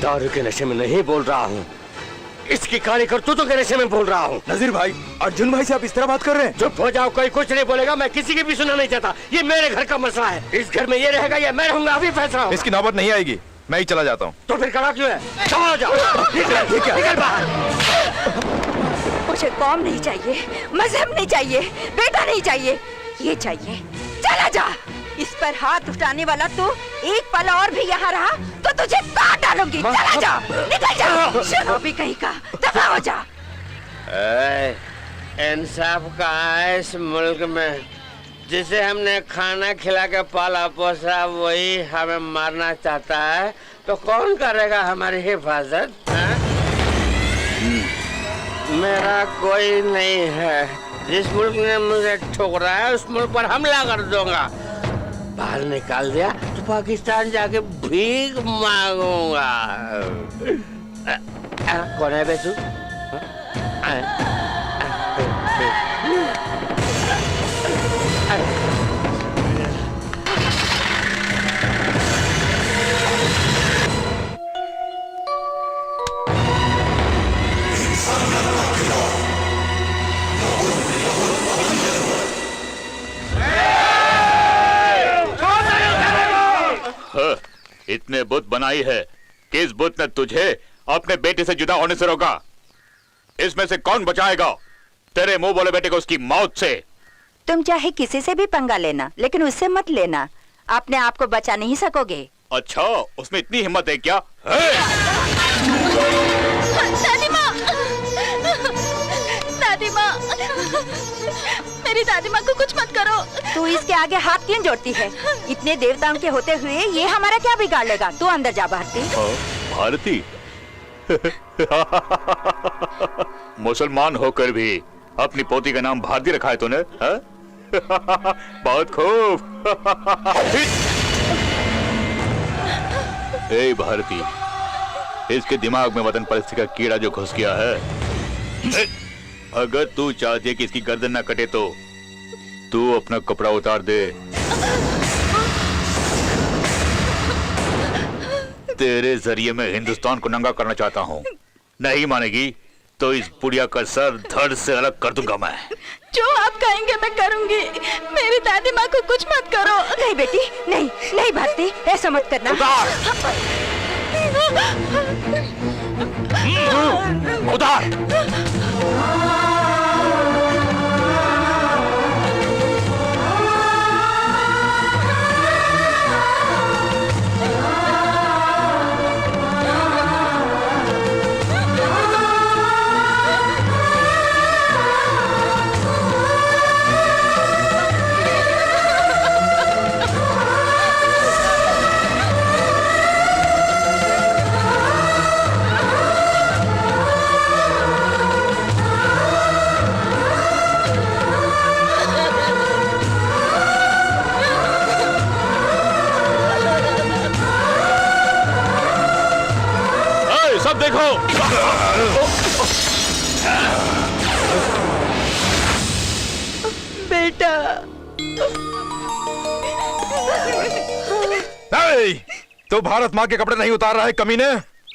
दारू के नशे में नहीं बोल रहा हूँ, इसकी काली करतूतों के नशे में बोल रहा हूँ। नजीर भाई, अर्जुन भाई से आप इस तरह बात कर रहे हैं? चुप हो जाओ, कोई कुछ नहीं बोलेगा। मैं किसी की भी सुनना नहीं चाहता। ये मेरे घर का मसला है। इस घर में ये रहेगा या मैं रहूंगा, अभी फैसला होगा। इसकी नौबत नहीं आएगी, मैं ही चला जाता हूँ। तो फिर कड़ा क्यों है? चलो जाओ, निकल बाहर। मुझे कौम नहीं चाहिए, मजहब नहीं चाहिए, बेटा नहीं चाहिए, ये चाहिए। चला जा। इस पर हाथ उठाने वाला तो एक पल और भी यहाँ रहा तो तुझे काट डालूंगी। चला जा, निकल जा। शराबी कहीं का, दफा हो जा। इंसाफ कहाँ है इस मुल्क में? जिसे हमने खाना खिला के पाला पोसा वही हमें मारना चाहता है, तो कौन करेगा हमारी हिफाजत? मेरा कोई नहीं है। जिस मुल्क ने मुझे ठुकरा है उस मुल्क पर हमला कर दूंगा। बाहर निकाल दिया तो पाकिस्तान जाके भीख मांगूंगा। कौन है बे तू? इतने बुत बनाई है कि इस बुत ने तुझे अपने बेटे से जुदा होने से रोका। इसमें से कौन बचाएगा तेरे मुंह बोले बेटे को उसकी मौत से? तुम चाहे किसी से भी पंगा लेना, लेकिन उससे मत लेना। अपने आप को बचा नहीं सकोगे। अच्छा, उसमें इतनी हिम्मत है क्या? दादी माँ, दादी माँ, मेरी दादी माँ को कुछ मत करो। तू इसके आगे हाथ क्यों जोड़ती है? इतने देवताओं के होते हुए ये हमारा क्या बिगाड़ लेगा? तू अंदर जा भारती। भारती? मुसलमान होकर भी अपनी पोती का नाम भारती रखा है तूने? बहुत खूब। ए भारती, इसके दिमाग में वतन परस्ती का कीड़ा जो घुस गया है, अगर तू चाहती है कि इसकी गर्दन ना कटे तो तू अपना कपड़ा उतार दे। तेरे जरिए मैं हिंदुस्तान को नंगा करना चाहता हूँ। नहीं मानेगी तो इस बुढ़िया का सर धड़ से अलग कर दूंगा मैं। जो आप कहेंगे मैं करूंगी। मेरी दादी माँ को कुछ मत करो। नहीं बेटी, नहीं नहीं भारती, ऐसा मत करना। उतार। सब देखो। बेटा। तो भारत माँ के कपड़े नहीं उतार रहा है कमीने?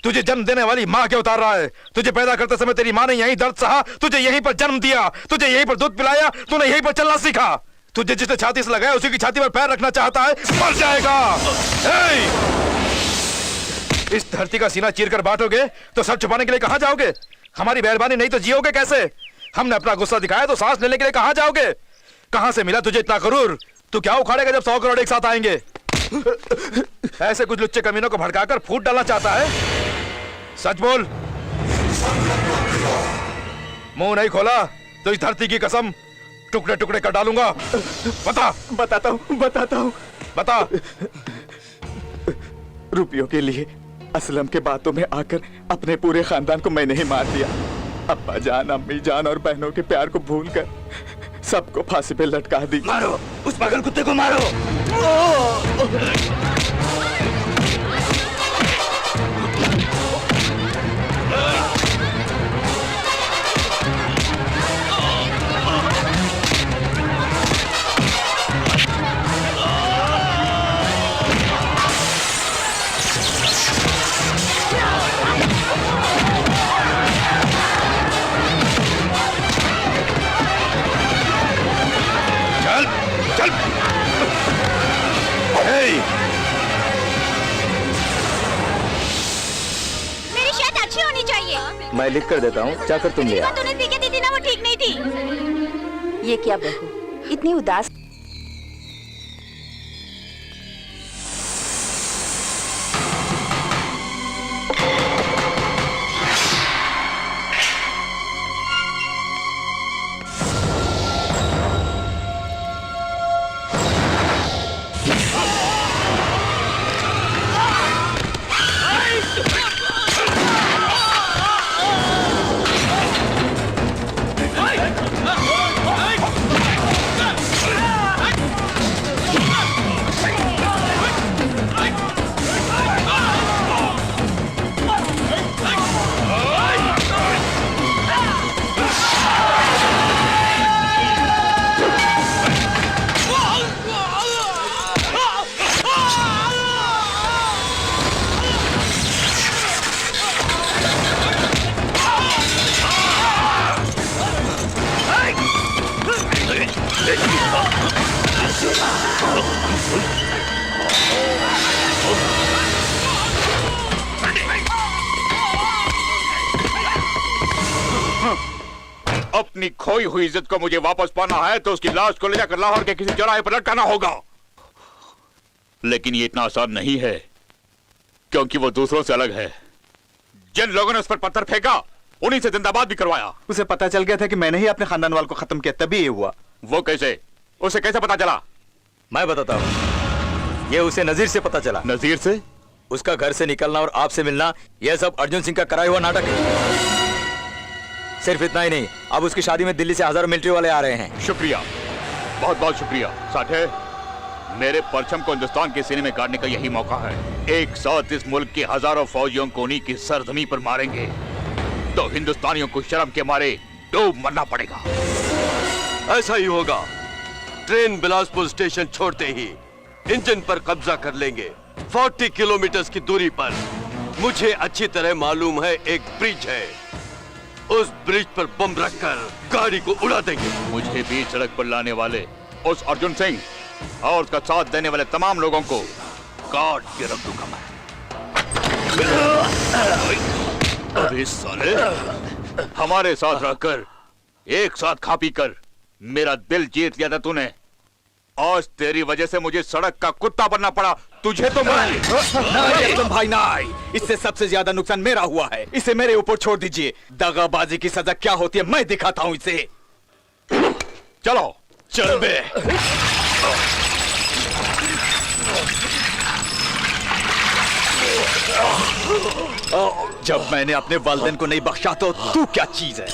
तुझे जन्म देने वाली माँ के उतार रहा है। तुझे पैदा करते समय तेरी माँ ने यहीं दर्द सहा, तुझे यहीं पर जन्म दिया, तुझे यहीं पर दूध पिलाया, तूने यहीं पर चलना सीखा। तुझे जिसने छाती से लगाया उसी की छाती पर पैर रखना चाहता है, मर जाएगा। इस धरती का सीना चीर कर बांटोगे तो सर छुपाने के लिए कहां जाओगे? हमारी मेहरबानी नहीं तो जियोगे कैसे? हमने अपना गुस्सा दिखाया तो सांस लेने के लिए कहां जाओगे? कहां से मिला तुझे इतना गरूर? तू क्या उखाड़ेगा जब 100 करोड़ एक साथ आएंगे? ऐसे कुछ लुच्चे कमीनों को भड़काकर फूट डालना चाहता है? सच बोल। मुंह नहीं खोला तो इस धरती की कसम टुकड़े टुकड़े कर डालूंगा। बता। बताता हूँ। बता। रुपयों के लिए असलम के बातों में आकर अपने पूरे खानदान को मैंने ही मार दिया। अब्बा जान, अम्मी जान और बहनों के प्यार को भूलकर सबको फांसी पे लटका दी। मारो उस पागल कुत्ते को, मारो। मैं लिख कर देता हूँ, जाकर तुम ले आओ। तूने सीखे दी थी ना, वो ठीक नहीं थी। ये क्या बहू, इतनी उदास। अपनी खोई हुई इज्जत को मुझे वापस पाना है तो उसकी लाश को ले जाकर लाहौर के किसी चौराहे पर लटकाना होगा। लेकिन ये इतना आसान नहीं है, क्योंकि वो दूसरों से अलग है। जिन लोगों ने उस पर पत्थर फेंका, उन्हीं से जिंदाबाद भी करवाया। उसे पता चल गया था कि मैंने ही अपने खानदान वालों को खत्म किया, तभी ये हुआ। वो कैसे? उसे कैसे पता चला? मैं बताता हूँ। ये उसे नजीर से पता चला। नजीर से? उसका घर से निकलना और आपसे मिलना, यह सब अर्जुन सिंह का कराया हुआ नाटक है। सिर्फ इतना ही नहीं, अब उसकी शादी में दिल्ली से हजारों मिलिट्री वाले आ रहे हैं। शुक्रिया, बहुत बहुत शुक्रिया। साठे, मेरे परचम को हिंदुस्तान के सीने में गाड़ने का यही मौका है। एक साथ इस मुल्क के हजारों फौजियों को उन्हीं की सरजमी पर मारेंगे तो हिंदुस्तानियों को शर्म के मारे डूब मरना पड़ेगा। ऐसा ही होगा। ट्रेन बिलासपुर स्टेशन छोड़ते ही इंजन पर कब्जा कर लेंगे। 40 किलोमीटर की दूरी पर मुझे अच्छी तरह मालूम है एक ब्रिज है। उस ब्रिज पर बम रखकर गाड़ी को उड़ा देंगे। मुझे भी सड़क पर लाने वाले उस अर्जुन सिंह और उसका साथ देने वाले तमाम लोगों को काट के रख दूंगा मैं। अरे साले, हमारे साथ रहकर एक साथ खा पी कर मेरा दिल जीत लिया था तूने। आज तेरी वजह से मुझे सड़क का कुत्ता बनना पड़ा। तुझे तो तुम भाई ना, इससे सबसे ज्यादा नुकसान मेरा हुआ है। इसे मेरे ऊपर छोड़ दीजिए। दगाबाजी की सजा क्या होती है मैं दिखाता हूँ इसे। चलो चल बे। जब मैंने अपने वालिदैन को नहीं बख्शा तो तू क्या चीज है?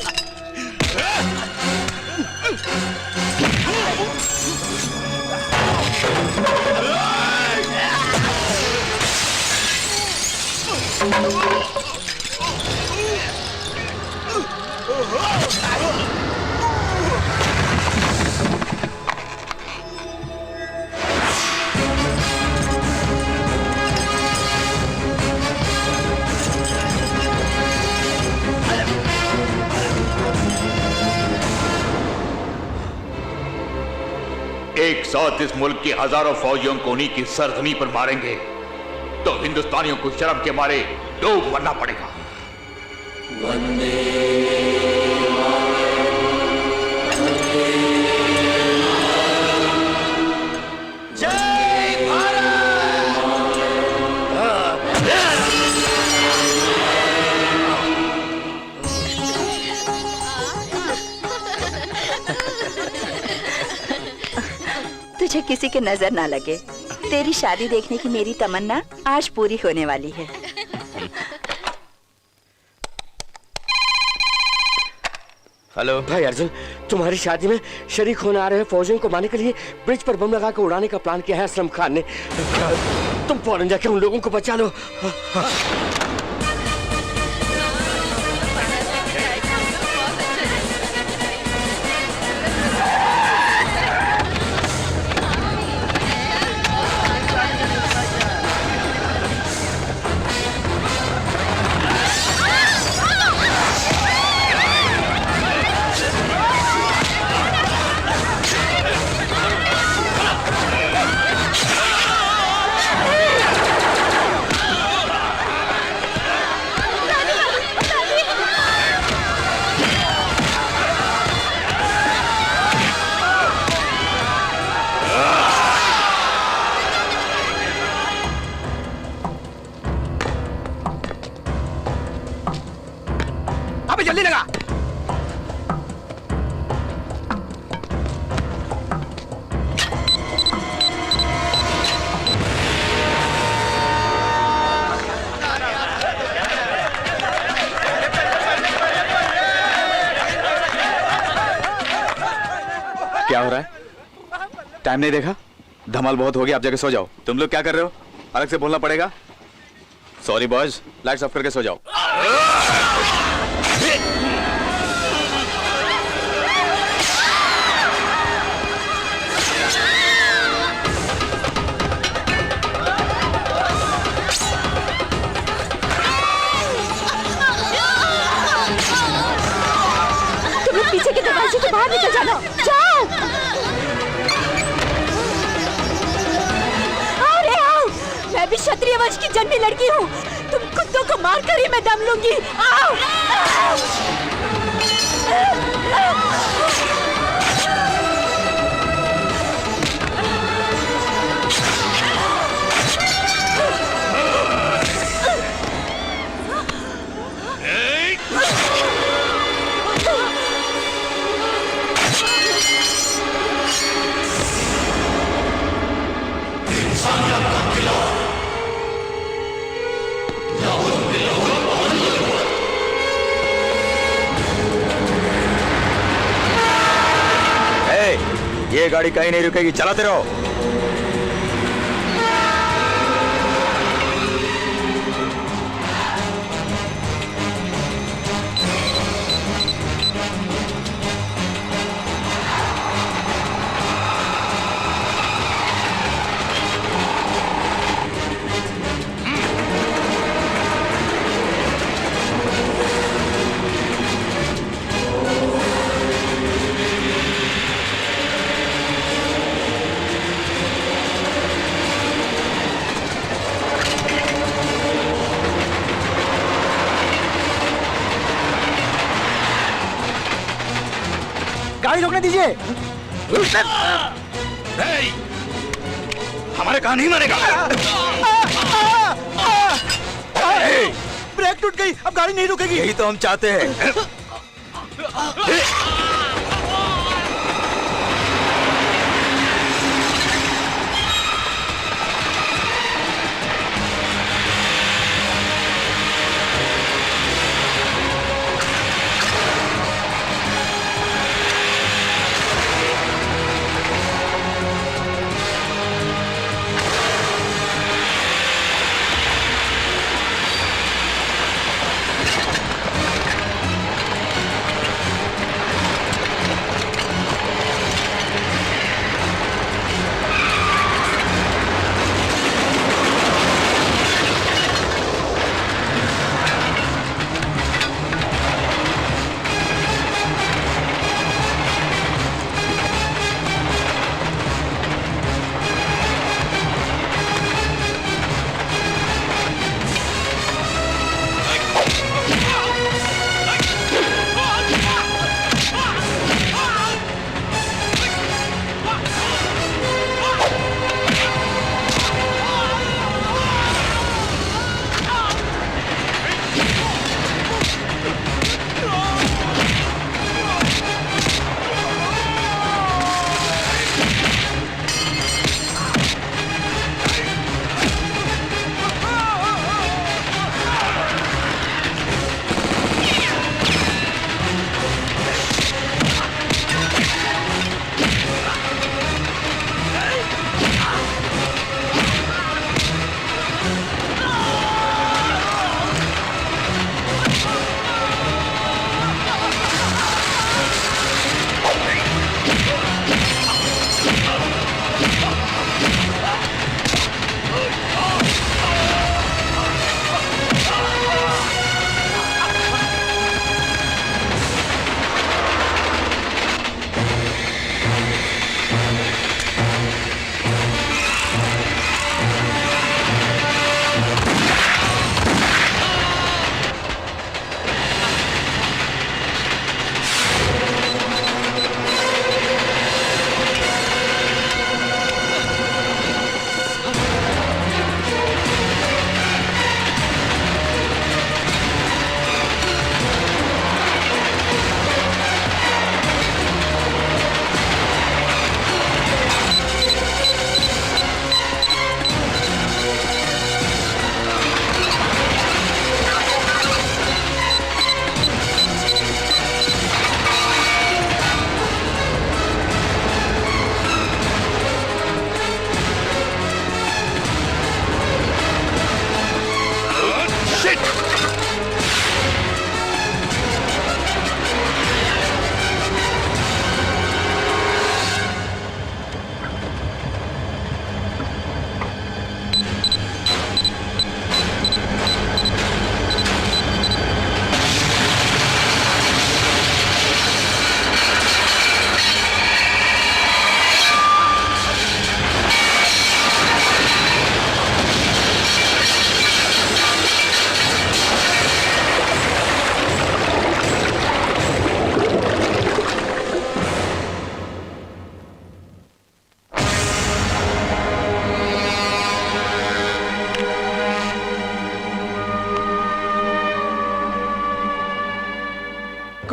एक साथ इस मुल्क के हजारों फौजियों को उन्हीं की सरजमी पर मारेंगे तो हिंदुस्तानियों को शर्म के मारे डूब मरना पड़ेगा। तुझे किसी की नजर ना लगे। तेरी शादी देखने की मेरी तमन्ना आज पूरी होने वाली है। हेलो भाई अर्जुन, तुम्हारी शादी में शरीक होने आ रहे फौजियों को मारने के लिए ब्रिज पर बम लगा कर उड़ाने का प्लान किया है असलम खान ने। तुम फौरन जाके उन लोगों को बचा लो। टाइम नहीं देखा? धमाल बहुत हो गया, आप जाके सो जाओ। तुम लोग क्या कर रहे हो? अलग से बोलना पड़ेगा। सॉरी बॉयज, लाइट्स ऑफ करके सो जाओ। तुम लोग पीछे के दरवाजे से बाहर निकल जाना। जाओ। अरे आओ, मैं भी क्षत्रिय वंश की जन्मी लड़की हूँ। तुम कुत्तों को मार कर ही मैं दम लूंगी। आओ। ये गाड़ी कहीं नहीं रुकेगी, चलाते रहो। गाड़ी रोकने दीजिए। हमारे कहा नहीं मारेगा। ब्रेक टूट गई, अब गाड़ी नहीं रुकेगी। यही तो हम चाहते हैं।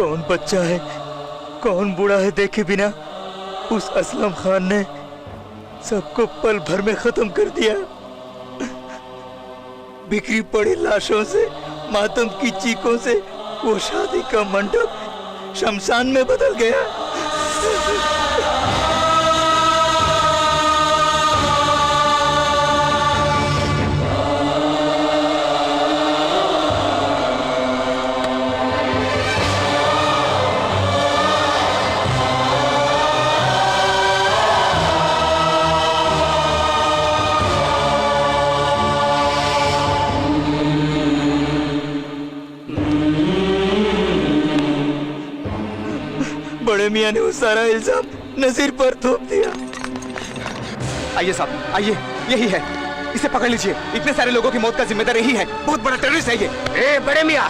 कौन बच्चा है कौन बूढ़ा है देखे बिना उस असलम खान ने सबको पल भर में खत्म कर दिया। बिखरी पड़ी लाशों से, मातम की चीखों से वो शादी का मंडप शमशान में बदल गया। बड़े मियां ने वो सारा इल्जाम नजीर पर थोप दिया। आइए साहब आइए, यही है, इसे पकड़ लीजिए। इतने सारे लोगों की मौत का जिम्मेदार यही है। बहुत बड़ा टेररिस्ट है ये। ए बड़े मियां,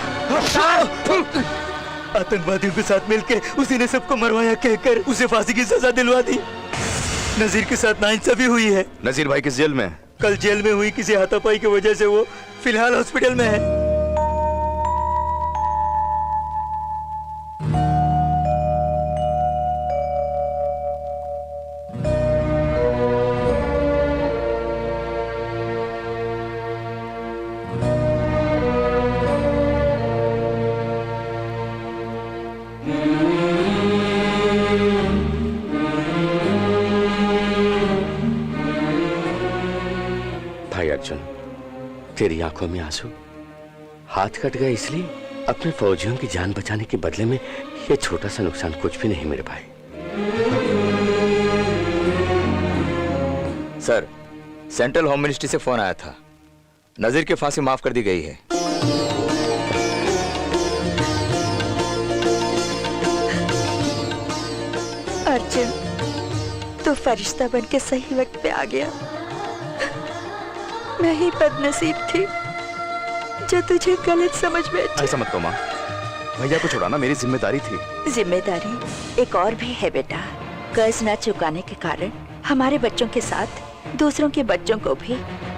आतंकवादियों के साथ मिलकर उसी ने सबको मरवाया कहकर उसे फांसी की सजा दिलवा दी। नजीर के साथ नाइंसाफी हुई है। नजीर भाई किस जेल में है? कल जेल में हुई किसी हाथापाई की वजह से वो फिलहाल हॉस्पिटल में है। भाई अर्जुन, तेरी आंखों में आंसू, हाथ कट गए इसलिए अपने फौजियों की जान बचाने के बदले में ये छोटा सा नुकसान कुछ भी नहीं मेरे भाई। सर, सेंट्रल होम मिनिस्ट्री से फोन आया था। नजीर की फांसी माफ कर दी गई है। अर्जुन, तू फरिश्ता बन के सही वक्त पे आ गया। मैं ही बदनसीब थी जो तुझे गलत समझ बैठी। ऐसा मत कहो माँ, भैया को छुड़ाना मेरी जिम्मेदारी थी। जिम्मेदारी एक और भी है बेटा। कर्ज न चुकाने के कारण हमारे बच्चों के साथ दूसरों के बच्चों को भी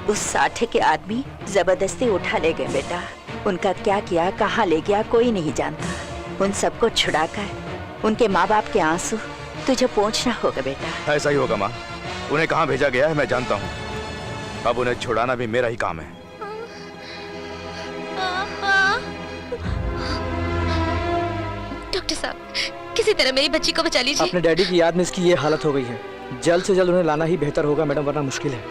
उस साठे के आदमी जबरदस्ती उठा ले गए बेटा। उनका क्या किया, कहाँ ले गया, कोई नहीं जानता। उन सबको छुड़ाकर उनके माँ बाप के आंसू तुझे पोंछना होगा बेटा। ऐसा ही होगा माँ। उन्हें कहाँ भेजा गया है मैं जानता हूँ। अब उन्हें छुड़ाना भी मेरा ही काम है। डॉक्टर साहब, किसी तरह मेरी बच्ची को बचा लीजिए। अपने डैडी की याद में इसकी ये हालत हो गई है। जल्द से जल्द उन्हें लाना ही बेहतर होगा मैडम, वरना मुश्किल है।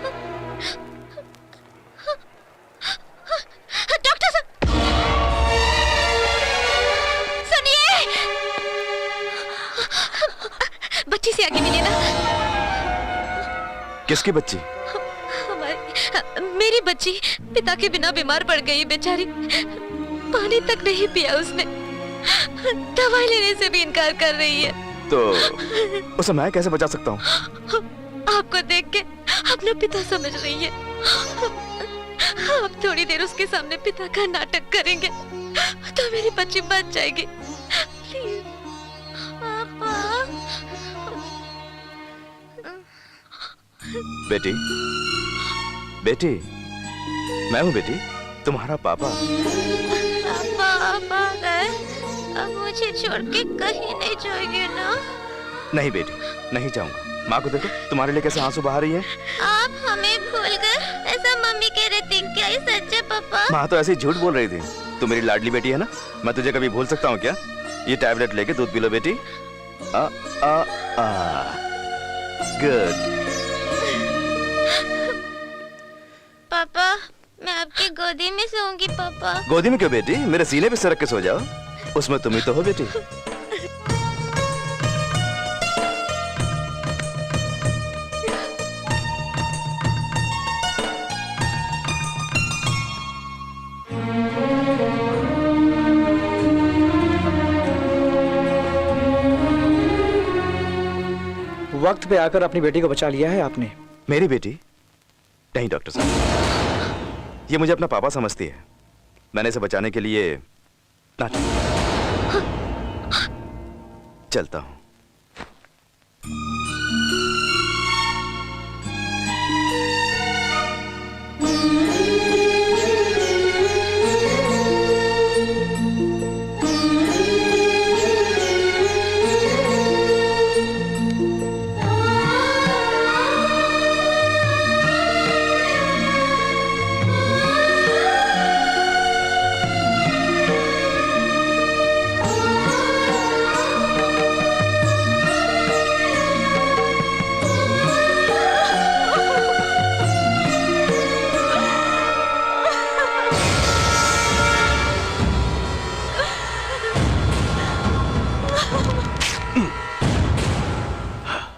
डॉक्टर साहब, सुनिए, बच्ची से आगे मिलिए ना। किसकी बच्ची? मेरी बच्ची पिता के बिना बीमार पड़ गई बेचारी। पानी तक नहीं पिया उसने, दवाई लेने से भी इनकार कर रही है। तो उसे मैं कैसे बचा सकता हूँ? आपको देख के अपना पिता समझ रही है। आप थोड़ी देर उसके सामने पिता का नाटक करेंगे तो मेरी बच्ची बच जाएगी। प्लीज पापा। बेटी, बेटी, मैं हूँ बेटी, तुम्हारा पापा। पापा गए, अब मुझे छोड़ के कहीं नहीं जाएंगे ना? नहीं बेटी, नहीं जाऊंगा। माँ को देखो, तुम्हारे लिए कैसे आंसू बहा रही है। आप हमें भूल गए, ऐसा मम्मी कह रही थी। क्या ये सच है पापा? माँ तो ऐसे ही झूठ बोल रही थी। तू मेरी लाडली बेटी है ना, मैं तुझे कभी भूल सकता हूँ क्या? ये टैबलेट लेके दूध पी लो बेटी। आ आ आ गुड। पापा, मैं आपकी गोदी में सोऊंगी। पापा, गोदी में क्यों बेटी, मेरे सीने पे सरक के सो जाओ। उसमें तुम ही तो हो बेटी। वक्त पे आकर अपनी बेटी को बचा लिया है आपने। मेरी बेटी? नहीं डॉक्टर साहब, ये मुझे अपना पापा समझती है। मैंने इसे बचाने के लिए चलता हूं।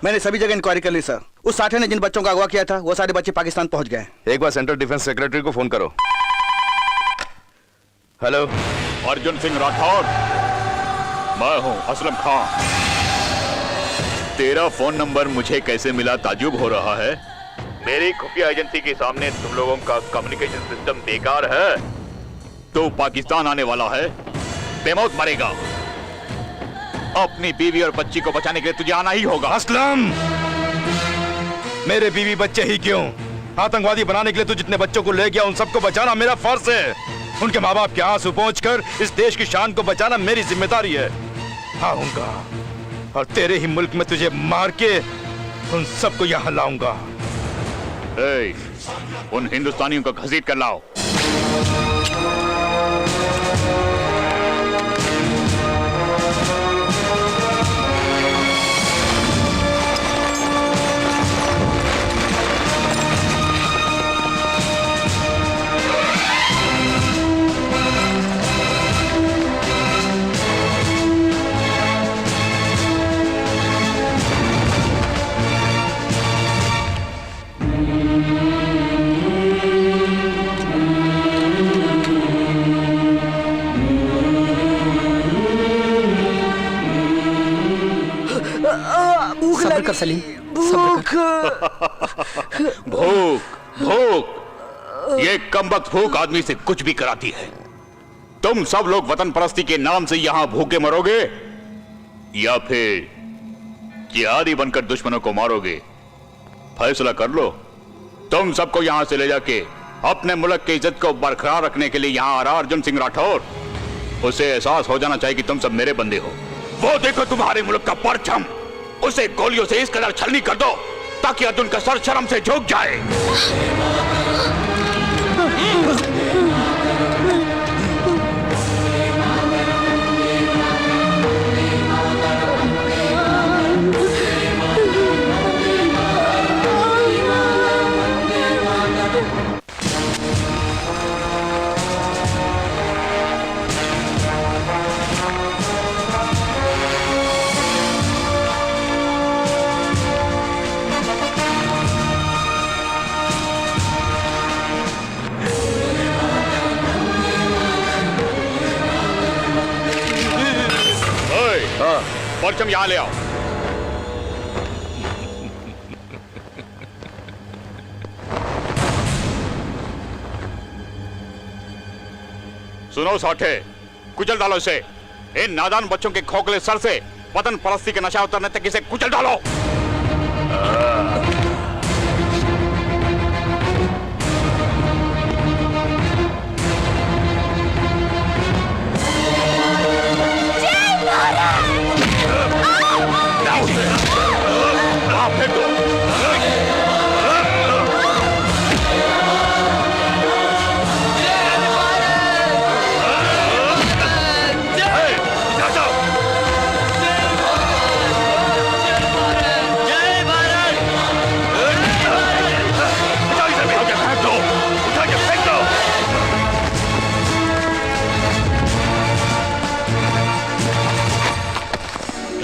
मैंने सभी जगह इंक्वायरी कर ली सर। उस साठे ने जिन बच्चों का अगवा किया था वो सारे बच्चे पाकिस्तान पहुंच गए। एक बार सेंट्रल डिफेंस सेक्रेटरी को फोन करो। हेलो, अर्जुन सिंह राठौर, मैं हूं असलम खान। तेरा फोन नंबर मुझे कैसे मिला ताजुब हो रहा है। मेरी खुफिया एजेंसी के सामने तुम लोगों का कम्युनिकेशन सिस्टम बेकार है। तो पाकिस्तान आने वाला है, बेमौत मरेगा। अपनी बीवी और बच्ची को बचाने के लिए तुझे आना ही होगा। असलम, मेरे बीवी बच्चे ही क्यों, आतंकवादी बनाने के लिए तू जितने बच्चों को ले गया उन सबको बचाना मेरा फर्ज है। उनके माँ बाप के आंसू पोंछकर इस देश की शान को बचाना मेरी जिम्मेदारी है। आऊंगा और तेरे ही मुल्क में तुझे मार के उन सबको यहाँ लाऊंगा। उन हिंदुस्तानियों को घसीट कर लाओ। सब्र कर सलीम, सब्र कर। भूख भूख, ये कमबख्त भूख आदमी से कुछ भी कराती है। तुम सब लोग वतन परस्ती के नाम से यहां भूखे मरोगे या फिर जिहादी बनकर दुश्मनों को मारोगे, फैसला कर लो। तुम सबको यहां से ले जाके अपने मुल्क की इज्जत को बरकरार रखने के लिए यहां आ रहा अर्जुन सिंह राठौर, उसे एहसास हो जाना चाहिए कि तुम सब मेरे बंदे हो। वो देखो तुम्हारे मुल्क का परचम, उसे गोलियों से इस कदर छलनी कर दो ताकि अर्जुन का सर शर्म से झुक जाए। परचम यहां ले आओ। सुनो साठे, कुचल डालो इसे। इन नादान बच्चों के खोखले सर से वतन परस्ती के नशा उतरने तक इसे कुचल डालो।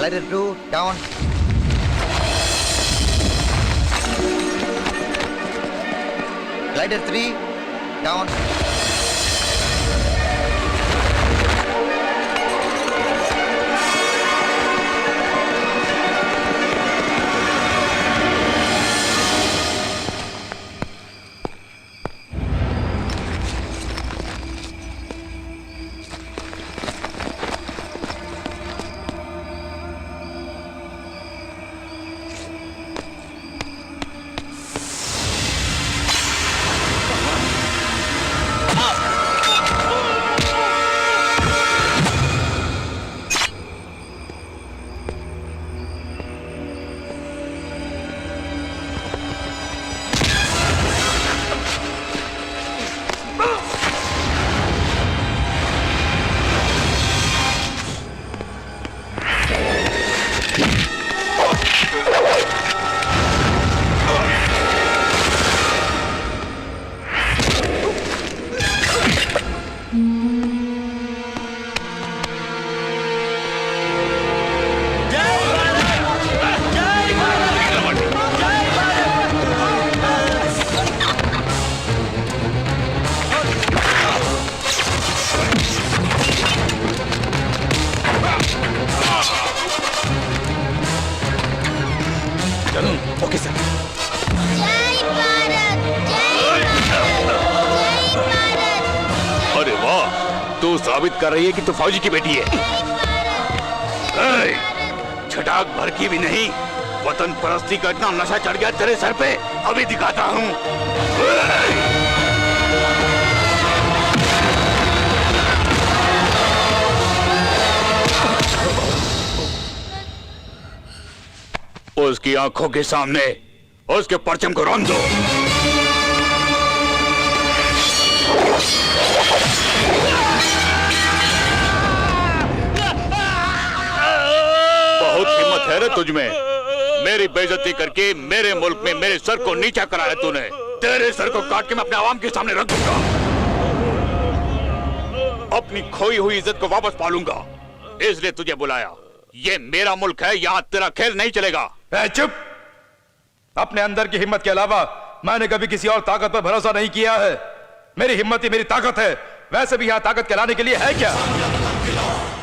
Glider 2 down. Glider 3 down. साबित कर रही है कि तू फौजी की बेटी है। छटाक भर की भी नहीं, वतन परस्ती का इतना नशा चढ़ गया तेरे सर पे, अभी दिखाता हूँ। उसकी आंखों के सामने उसके परचम को रौंद दो। बहुत हिम्मत है रे तुझमें। मेरी बेइज्जती करके मेरे मुल्क में मेरे सर को नीचा कराया तूने। तेरे सर को काट के मैं अपने आवाम के सामने रख दूंगा। अपनी खोई हुई इज्जत को वापस पालूंगा, इसलिए तुझे बुलाया। ये मेरा मुल्क है, यहाँ तेरा खेल नहीं चलेगा। चुप! अपने अंदर की हिम्मत के अलावा मैंने कभी किसी और ताकत पर भरोसा नहीं किया है। मेरी हिम्मत ही मेरी ताकत है। वैसे भी यहाँ ताकत कहलाने के लिए है क्या?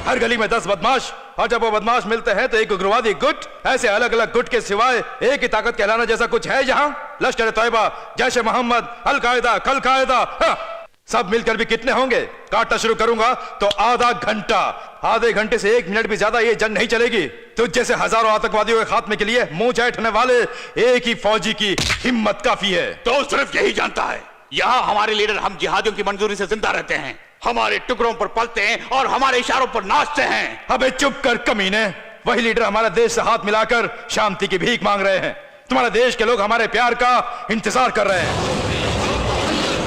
हर गली में 10 बदमाश, और जब वो बदमाश मिलते हैं तो एक उग्रवादी गुट। ऐसे अलग अलग गुट के सिवाय एक ही ताकत कहलाना जैसा कुछ है यहाँ? लश्कर तैयबा, जैश मोहम्मद, अल कायदा, कल कायदा, सब मिलकर भी कितने होंगे? काटना शुरू करूंगा तो आधा घंटा, आधे घंटे से 1 मिनट भी ज्यादा ये जंग नहीं चलेगी। तुझ जैसे हजारों आतंकवादियों के खात्मे के लिए मुंह चाटने वाले एक ही फौजी की हिम्मत काफी है। तो सिर्फ यही जानता है, यहाँ हमारे लीडर हम जिहादियों की मंजूरी से जिंदा रहते हैं, हमारे टुकड़ों पर पलते हैं और हमारे इशारों पर नाचते हैं। अबे चुप कर कमीने! वही लीडर हमारे देश से हाथ मिलाकर शांति की भीख मांग रहे हैं। तुम्हारे देश के लोग हमारे प्यार का इंतजार कर रहे हैं।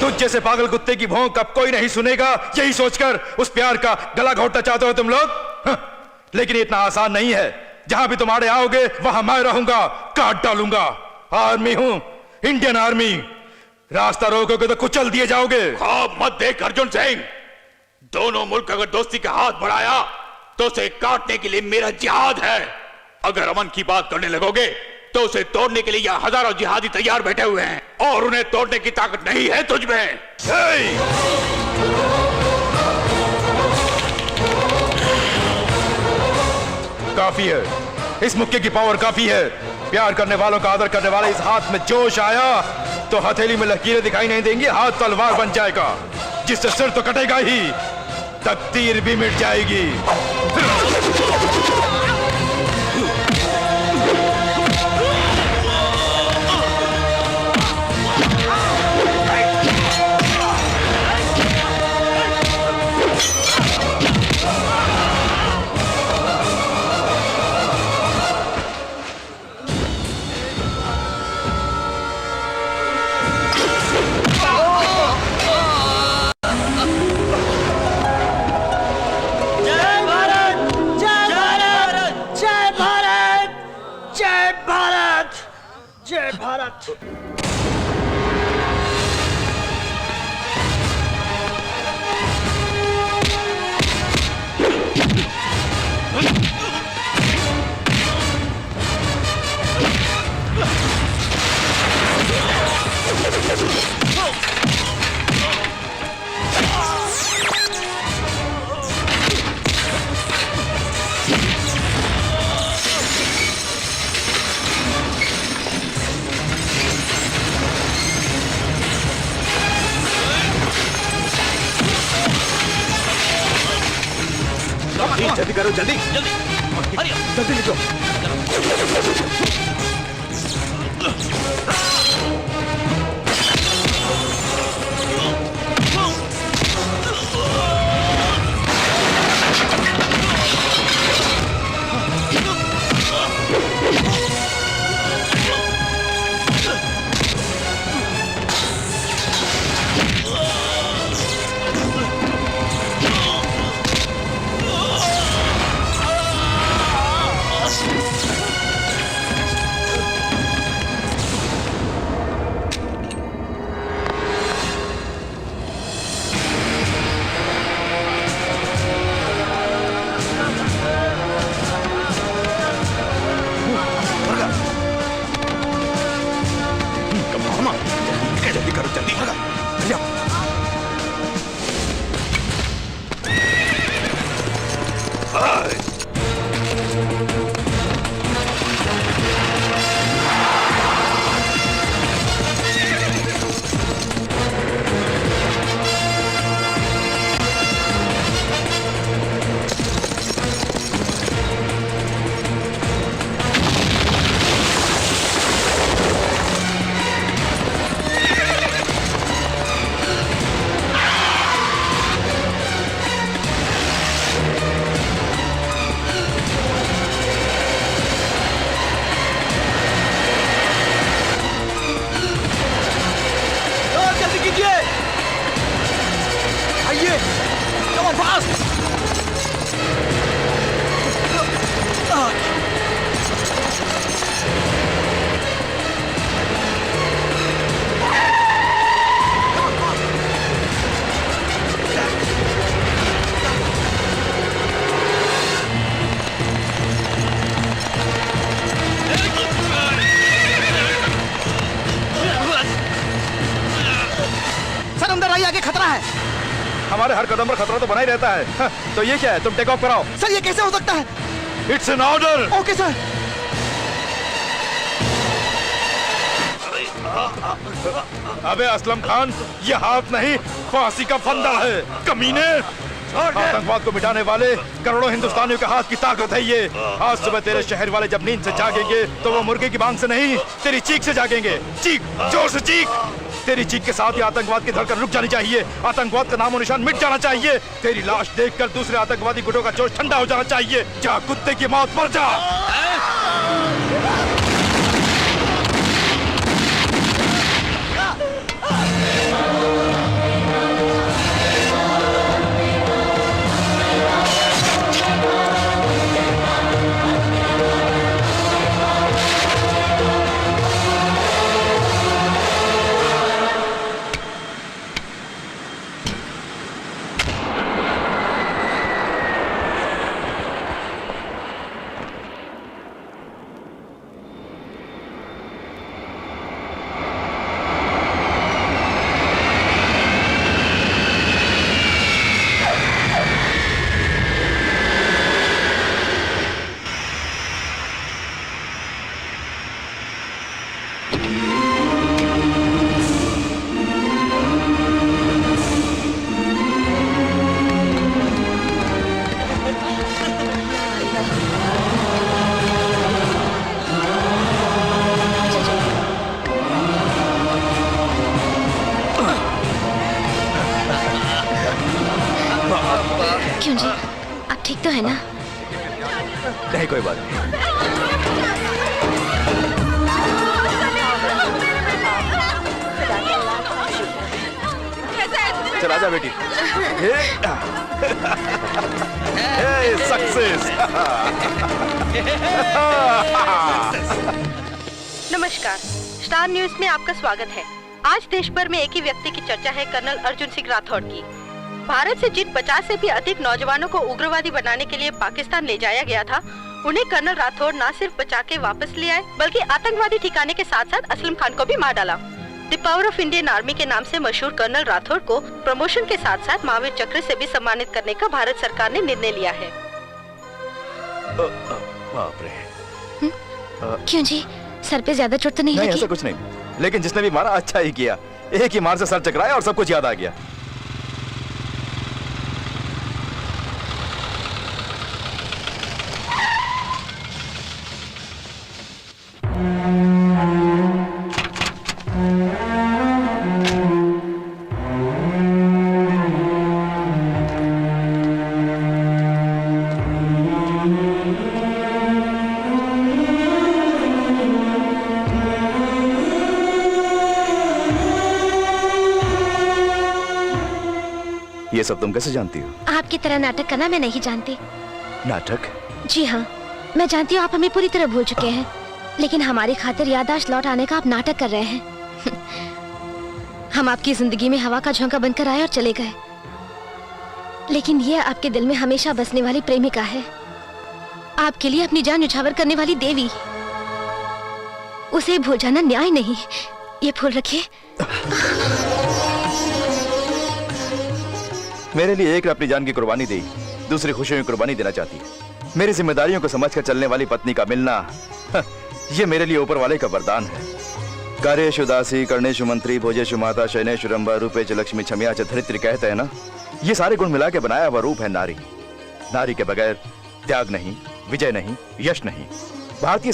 तुझ जैसे पागल कुत्ते की भौंक अब कोई नहीं सुनेगा, यही सोचकर उस प्यार का गला घोटना चाहते हो तुम लोग। लेकिन इतना आसान नहीं है। जहां भी तुम आड़े आओगे वहां मैं रहूंगा, काट डालूंगा। आर्मी हूं, इंडियन आर्मी। रास्ता रोकोगे तो कुचल दिए जाओगे। ख्वाब मत देख अर्जुन सिंह। दोनों मुल्क अगर दोस्ती का हाथ बढ़ाया तो उसे काटने के लिए मेरा जिहाद है। अगर अमन की बात करने लगोगे तो उसे तोड़ने के लिए यहाँ हजारों जिहादी तैयार बैठे हुए हैं, और उन्हें तोड़ने की ताकत नहीं है तुझ में। काफी है, इस मुक्के की पावर काफी है। प्यार करने वालों का आदर करने वाले इस हाथ में जोश आया तो हथेली में लकीरें दिखाई नहीं देंगी, हाथ तलवार बन जाएगा, जिससे सिर तो कटेगा ही, तकदीर भी मिट जाएगी। जय भारत। जल्दी करो, जल्दी जल्दी जल्दी लिखो। more fast! सर अंदर आइए, आगे खतरा है। हमारे हर कदम पर खतरा तो बना ही रहता है। हाँ, तो ये क्या है? तुम टेक ऑफ कराओ। सर ये कैसे हो सकता है? It's an order. Okay sir. अबे असलम खान, ये हाथ नहीं, फांसी का फंदा है। कमीने, आतंकवाद को मिटाने वाले करोड़ों हिंदुस्तानियों के हाथ की ताकत है ये। आज सुबह तेरे शहर वाले जब नींद से जागेंगे तो वो मुर्गे की मांग से नहीं, तेरी चीख से जागेंगे। चीख, जोर से चीख। तेरी चीख के साथ ही आतंकवाद की धड़कन रुक जानी चाहिए। आतंकवाद का नामो निशान मिट जाना चाहिए। तेरी लाश देखकर दूसरे आतंकवादी गुटों का जोश ठंडा हो जाना चाहिए। जा कुत्ते की मौत मर जा। क्यों जी, आप ठीक तो है ना? नहीं, कोई बात नहीं। चल आजा बेटी। सक्सेस। नमस्कार, स्टार न्यूज में आपका स्वागत है। आज देश भर में एक ही व्यक्ति की चर्चा है, कर्नल अर्जुन सिंह राठौड़ की। भारत से जिन 50 से भी अधिक नौजवानों को उग्रवादी बनाने के लिए पाकिस्तान ले जाया गया था, उन्हें कर्नल राठौड़ न सिर्फ बचा के वापस ले आए, बल्कि आतंकवादी ठिकाने के साथ साथ असलम खान को भी मार डाला। The power of Indian army के नाम से मशहूर कर्नल राठौड़ को प्रमोशन के साथ साथ महावीर चक्र से भी सम्मानित करने का भारत सरकार ने निर्णय लिया है। बाप रे। क्यों जी, सर पे ज्यादा चोट तो नहीं लगी? ऐसा कुछ नहीं, लेकिन जिसने भी मारा अच्छा ही किया। एक ही मार से सर चकराया और सब कुछ याद आ गया। ये सब तुम कैसे जानती हो? आपकी तरह नाटक करना मैं नहीं जानती। नाटक? जी हाँ, मैं जानती हूँ आप हमें पूरी तरह भूल चुके हैं, लेकिन हमारी खातिर याददाश्त लौट आने का आप नाटक कर रहे हैं। हम आपकी जिंदगी में हवा का झोंका बनकर आए और चले गए, लेकिन ये आपके दिल में हमेशा बसने वाली प्रेमिका है, आपके लिए अपनी जान न्यौछावर करने वाली देवी। उसे भूल जाना न्याय नहीं। ये फूल रखिए। मेरे लिए एक ने अपनी जान की कुर्बानी दी, दूसरी खुशियों की कुर्बानी देना चाहती है। मेरी जिम्मेदारियों को समझकर चलने वाली पत्नी का मिलना, ये मेरे लिए ऊपर वाले का वरदान है। कार्येषु दासी, कर्णेषु मंत्री, भोजेषु माता, शयनेषु रंभा, रूपेषु लक्ष्मी, क्षम्या च धरित्री कहते हैं ना। ये सारे गुण मिला के बनाया हुआ रूप है नारी। नारी के बगैर त्याग नहीं, विजय नहीं, यश नहीं। भारतीय